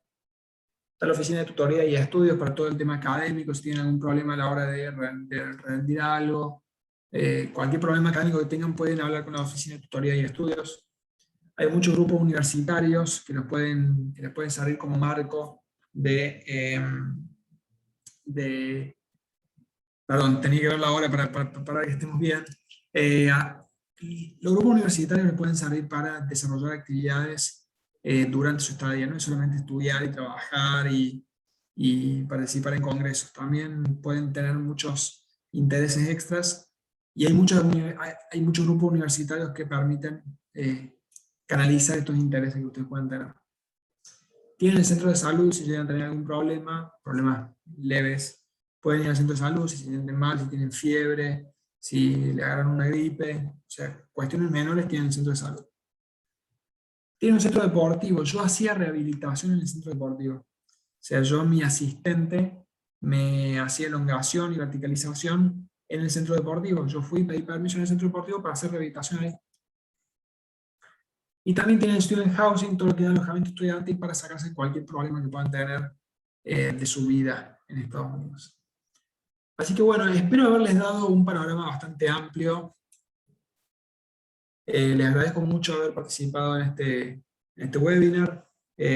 Está la Oficina de Tutoría y Estudios para todo el tema académico, si tienen algún problema a la hora de rendir algo, cualquier problema académico que tengan pueden hablar con la Oficina de Tutoría y Estudios. Hay muchos grupos universitarios que les pueden servir como marco perdón, tenía que ver la hora para que estemos bien. Los grupos universitarios les pueden servir para desarrollar actividades durante su estadía, no es solamente estudiar y trabajar y participar en congresos, también pueden tener muchos intereses extras y hay muchos grupos universitarios que permiten canalizar estos intereses que ustedes pueden tener. Tienen el centro de salud si llegan a tener algún problema, problemas leves, pueden ir al centro de salud si se sienten mal, si tienen fiebre, si le agarran una gripe, o sea, cuestiones menores tienen el centro de salud. Tienen un centro deportivo, yo hacía rehabilitación en el centro deportivo. O sea, yo, mi asistente, me hacía elongación y verticalización en el centro deportivo. Yo fui a pedir permiso en el centro deportivo para hacer rehabilitación ahí. Y también tienen student housing, todo lo que da alojamiento estudiantil para sacarse cualquier problema que puedan tener de su vida en Estados Unidos. Así que bueno, espero haberles dado un panorama bastante amplio. Les agradezco mucho haber participado en este webinar.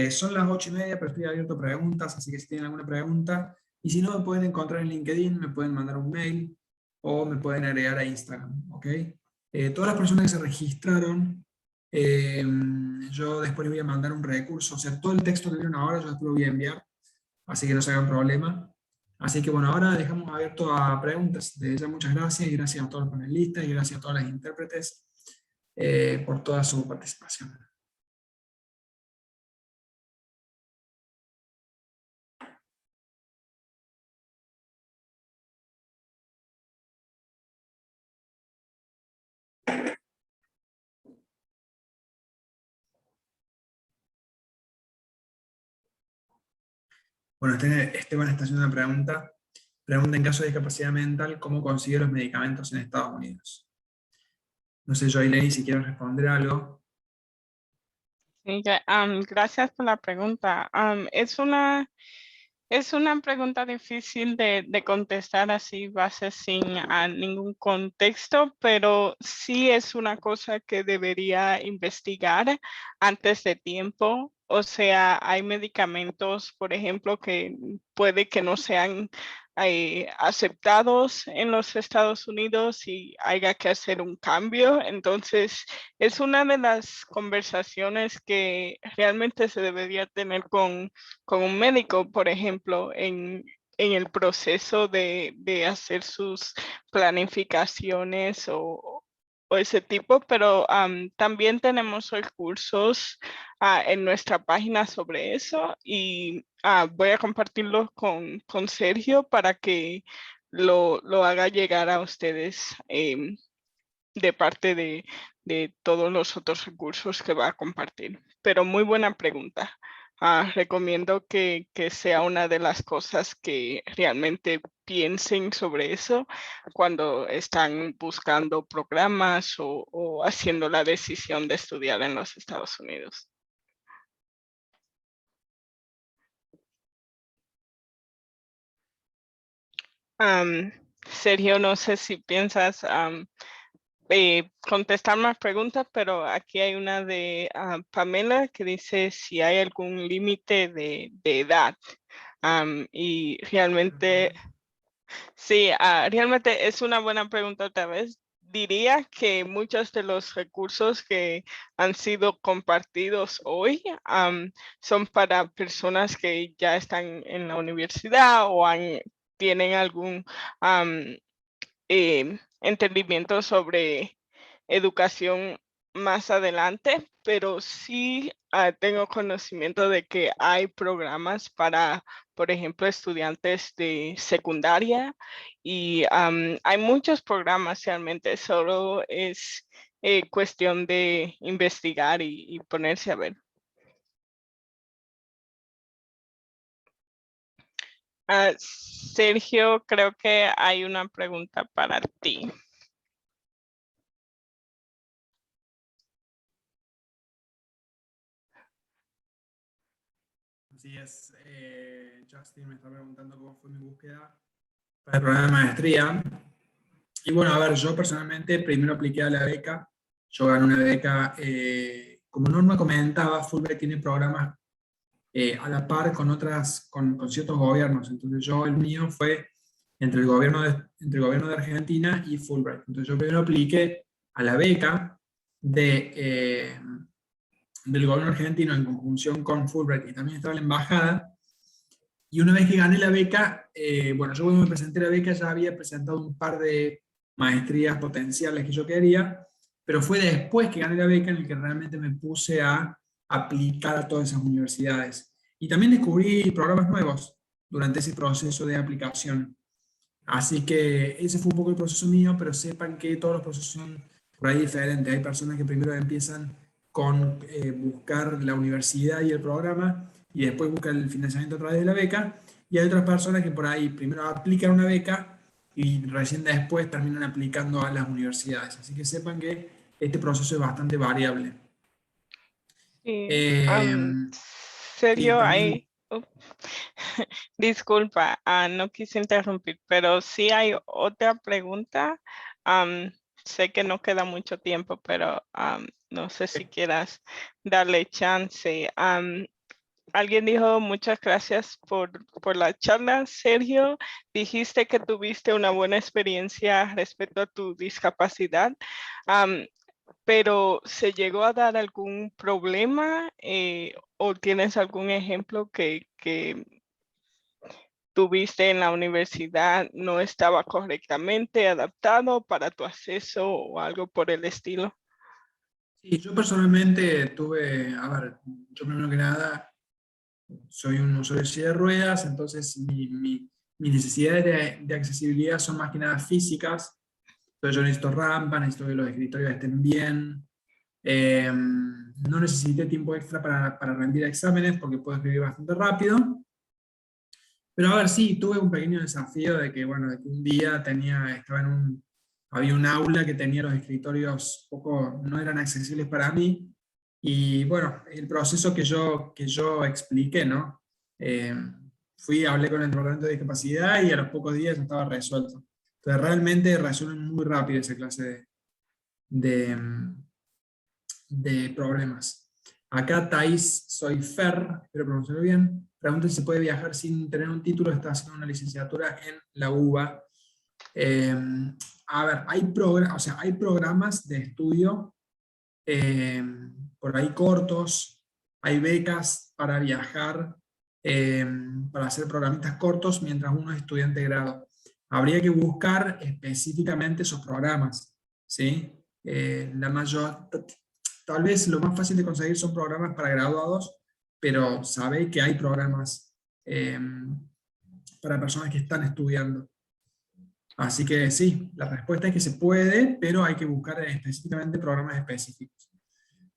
Son las 8:30, pero estoy abierto a preguntas, así que si tienen alguna pregunta, y si no, me pueden encontrar en LinkedIn, me pueden mandar un mail, o me pueden agregar a Instagram, ¿ok? Todas las personas que se registraron, yo después les voy a mandar un recurso, o sea, todo el texto que vieron ahora yo después lo voy a enviar, así que no se hagan problema. Así que bueno, ahora dejamos abierto a preguntas. Desde ya muchas gracias, y gracias a todos los panelistas, y gracias a todas las intérpretes por toda su participación. Bueno, Esteban está haciendo una pregunta. Pregunta: en caso de discapacidad mental, ¿cómo consigue los medicamentos en Estados Unidos? No sé, Joyley, si quieres responder algo. Sí, gracias por la pregunta. Es una pregunta difícil de contestar así, base sin ningún contexto, pero sí es una cosa que debería investigar antes de tiempo. O sea, hay medicamentos, por ejemplo, que puede que no sean aceptados en los Estados Unidos y haya que hacer un cambio. Entonces, es una de las conversaciones que realmente se debería tener con un médico, por ejemplo, en el proceso de hacer sus planificaciones o ese tipo, pero también tenemos recursos en nuestra página sobre eso, y voy a compartirlo con Sergio para que lo haga llegar a ustedes de parte de todos los otros recursos que va a compartir. Pero muy buena pregunta. Recomiendo que sea una de las cosas que realmente piensen sobre eso cuando están buscando programas o haciendo la decisión de estudiar en los Estados Unidos. Sergio, no sé si piensas contestar más preguntas, pero aquí hay una de Pamela que dice si hay algún límite de edad. Y realmente, sí, realmente es una buena pregunta otra vez. Diría que muchos de los recursos que han sido compartidos hoy son para personas que ya están en la universidad o tienen algún entendimiento sobre educación más adelante, pero sí tengo conocimiento de que hay programas para, por ejemplo, estudiantes de secundaria y hay muchos programas realmente, solo es cuestión de investigar y ponerse a ver. Sergio, creo que hay una pregunta para ti. Así es, Justin me está preguntando cómo fue mi búsqueda para el programa de maestría. Y bueno, a ver, yo personalmente primero apliqué a la beca. Yo gané una beca, como Norma comentaba, Fulbright tiene programas a la par con ciertos gobiernos. Entonces el mío fue entre el gobierno de Argentina y Fulbright. Entonces yo primero apliqué a la beca del gobierno argentino en conjunción con Fulbright, y también estaba la embajada. Y una vez que gané la beca, bueno, yo cuando me presenté a la beca ya había presentado un par de maestrías potenciales que yo quería, pero fue después que gané la beca en el que realmente me puse a aplicar a todas esas universidades. Y también descubrí programas nuevos durante ese proceso de aplicación. Así que ese fue un poco el proceso mío, pero sepan que todos los procesos son por ahí diferentes. Hay personas que primero empiezan con buscar la universidad y el programa, y después buscan el financiamiento a través de la beca, y hay otras personas que por ahí primero aplican una beca y recién después terminan aplicando a las universidades. Así que sepan que este proceso es bastante variable. Sí, Sí, Sergio, también, disculpa, no quise interrumpir, pero sí hay otra pregunta. Sé que no queda mucho tiempo, pero no sé si quieras darle chance. Alguien dijo muchas gracias por la charla, Sergio. Dijiste que tuviste una buena experiencia respecto a tu discapacidad. Pero ¿se llegó a dar algún problema o tienes algún ejemplo que tuviste en la universidad no estaba correctamente adaptado para tu acceso o algo por el estilo? sí, yo personalmente tuve, a ver, yo primero que nada soy un usuario de silla de ruedas, entonces mis necesidades de accesibilidad son más que nada físicas. Entonces yo necesito rampa, necesito que los escritorios estén bien. No necesité tiempo extra para rendir exámenes porque puedo escribir bastante rápido. Pero a ver, sí, tuve un pequeño desafío de que, bueno, de que un día había un aula que tenía los escritorios no eran accesibles para mí. Y bueno, el proceso que yo expliqué, ¿no? Hablé con el departamento de discapacidad y a los pocos días ya estaba resuelto. Entonces realmente resuelven muy rápido esa clase de, de problemas. Acá Thais Soyfer, espero pronunciarlo bien, pregunta si se puede viajar sin tener un título, está haciendo una licenciatura en la UBA. A ver, hay programas de estudio por ahí cortos, hay becas para viajar, para hacer programitas cortos mientras uno es estudiante de grado. Habría que buscar específicamente esos programas, ¿sí? Tal vez lo más fácil de conseguir son programas para graduados, pero sabéis que hay programas para personas que están estudiando. Así que sí, la respuesta es que se puede, pero hay que buscar específicamente programas específicos.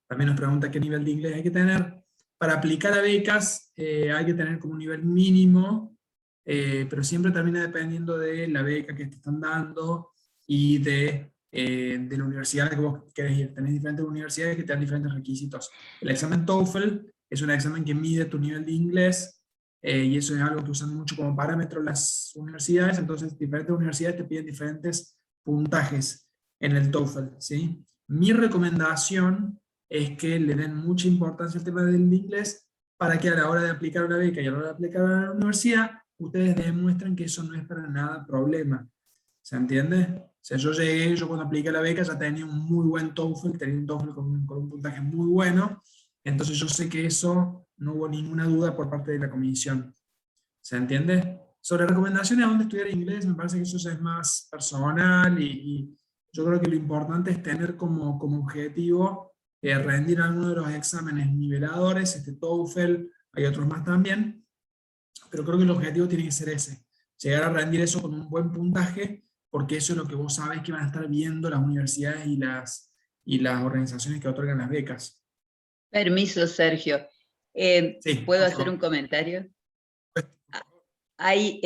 También nos pregunta qué nivel de inglés hay que tener. Para aplicar a becas hay que tener como un nivel mínimo pero siempre termina dependiendo de la beca que te están dando y de la universidad que vos querés ir. Tenés diferentes universidades que te dan diferentes requisitos. El examen TOEFL es un examen que mide tu nivel de inglés, y eso es algo que usan mucho como parámetro las universidades, entonces diferentes universidades te piden diferentes puntajes en el TOEFL, ¿sí? Mi recomendación es que le den mucha importancia al tema del inglés para que a la hora de aplicar una beca y a la hora de aplicar a la universidad, ustedes demuestren que eso no es para nada problema. ¿Se entiende? O sea, yo cuando apliqué la beca ya tenía un muy buen TOEFL, tenía un TOEFL con un puntaje muy bueno, entonces yo sé que eso no hubo ninguna duda por parte de la comisión. ¿Se entiende? Sobre recomendaciones a dónde estudiar inglés, me parece que eso ya es más personal y yo creo que lo importante es tener como objetivo rendir alguno de los exámenes niveladores, este TOEFL, hay otros más también, pero creo que el objetivo tiene que ser ese, llegar a rendir eso con un buen puntaje, porque eso es lo que vos sabés que van a estar viendo las universidades y las organizaciones que otorgan las becas. Permiso, Sergio. Sí, ¿Puedo por hacer favor. un comentario? Hay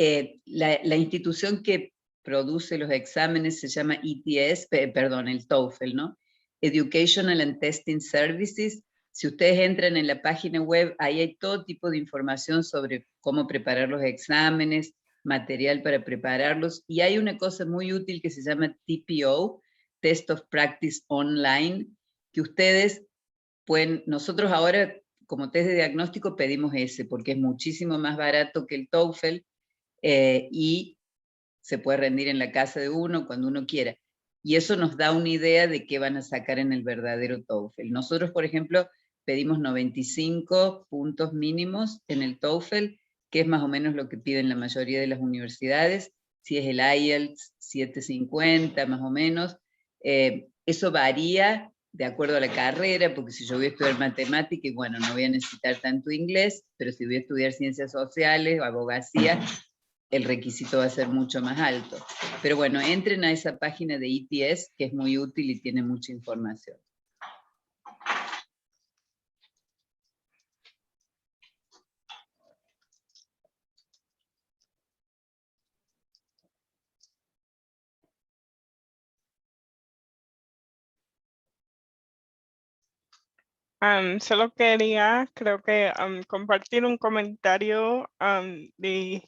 la institución que produce los exámenes se llama ETS, perdón, el TOEFL, ¿no? Educational and Testing Services. Si ustedes entran en la página web, ahí hay todo tipo de información sobre cómo preparar los exámenes, material para prepararlos, y hay una cosa muy útil que se llama TPO, Test of Practice Online, que ustedes pueden, nosotros ahora como test de diagnóstico pedimos ese, porque es muchísimo más barato que el TOEFL, y se puede rendir en la casa de uno cuando uno quiera. Y eso nos da una idea de qué van a sacar en el verdadero TOEFL. Nosotros, por ejemplo, pedimos 95 puntos mínimos en el TOEFL, que es más o menos lo que piden la mayoría de las universidades. Si es el IELTS, 750 más o menos. Eso varía de acuerdo a la carrera, porque si yo voy a estudiar matemática, y bueno, no voy a necesitar tanto inglés, pero si voy a estudiar ciencias sociales o abogacía, el requisito va a ser mucho más alto. Pero bueno, entren a esa página de ETS, que es muy útil y tiene mucha información. Solo quería, creo que compartir un comentario de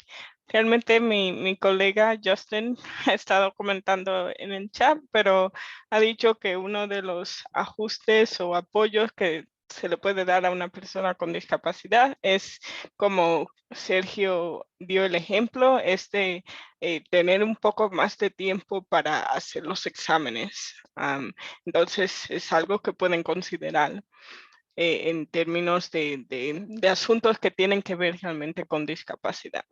realmente mi colega Justin ha estado comentando en el chat, pero ha dicho que uno de los ajustes o apoyos que se le puede dar a una persona con discapacidad es, como Sergio dio el ejemplo, es de tener un poco más de tiempo para hacer los exámenes. Entonces es algo que pueden considerar en términos de asuntos que tienen que ver realmente con discapacidad.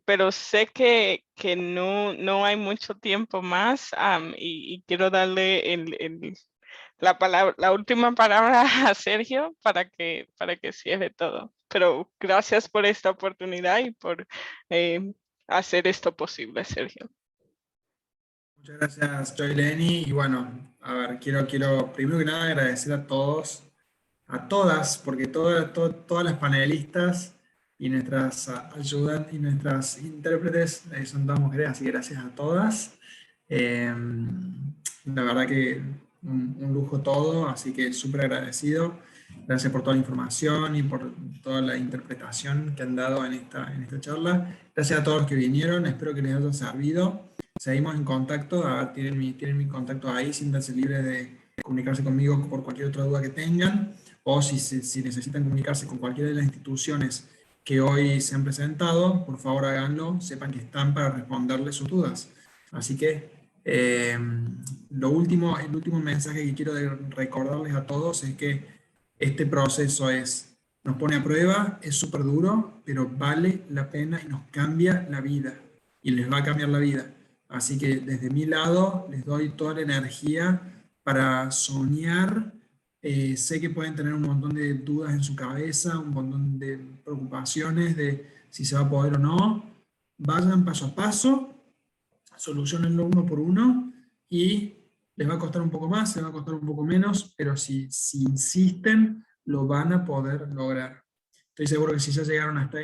Pero sé que no hay mucho tiempo más, y quiero darle la última palabra a Sergio para que cierre todo. Pero gracias por esta oportunidad y por hacer esto posible, Sergio. Muchas gracias, Joyleni. Y bueno, a ver, quiero primero que nada agradecer a todos, a todas, porque todas las panelistas y nuestras ayudantes y nuestras intérpretes son todas mujeres, así que gracias a todas. La verdad que un lujo todo, así que súper agradecido. Gracias por toda la información y por toda la interpretación que han dado en esta charla. Gracias a todos los que vinieron, espero que les haya servido. Seguimos en contacto, tienen mi contacto ahí, siéntanse libres de comunicarse conmigo por cualquier otra duda que tengan, o si necesitan comunicarse con cualquiera de las instituciones que hoy se han presentado, por favor háganlo, sepan que están para responderles sus dudas. Así que el último mensaje que quiero recordarles a todos es que este proceso nos pone a prueba, es súper duro, pero vale la pena y nos cambia la vida, y les va a cambiar la vida. Así que desde mi lado les doy toda la energía para soñar. Sé que pueden tener un montón de dudas en su cabeza, un montón de preocupaciones de si se va a poder o no. Vayan paso a paso, solucionenlo uno por uno y les va a costar un poco más, se va a costar un poco menos, pero si insisten, lo van a poder lograr. Estoy seguro que si ya llegaron hasta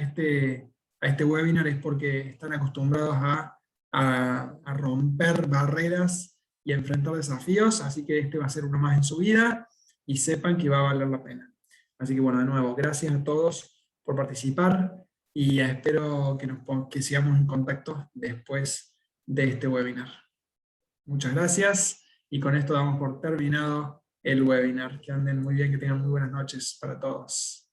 este webinar es porque están acostumbrados a romper barreras y a enfrentar desafíos, así que este va a ser uno más en su vida, y sepan que va a valer la pena. Así que bueno, de nuevo, gracias a todos por participar, y espero que sigamos en contacto después de este webinar. Muchas gracias, y con esto damos por terminado el webinar. Que anden muy bien, que tengan muy buenas noches para todos.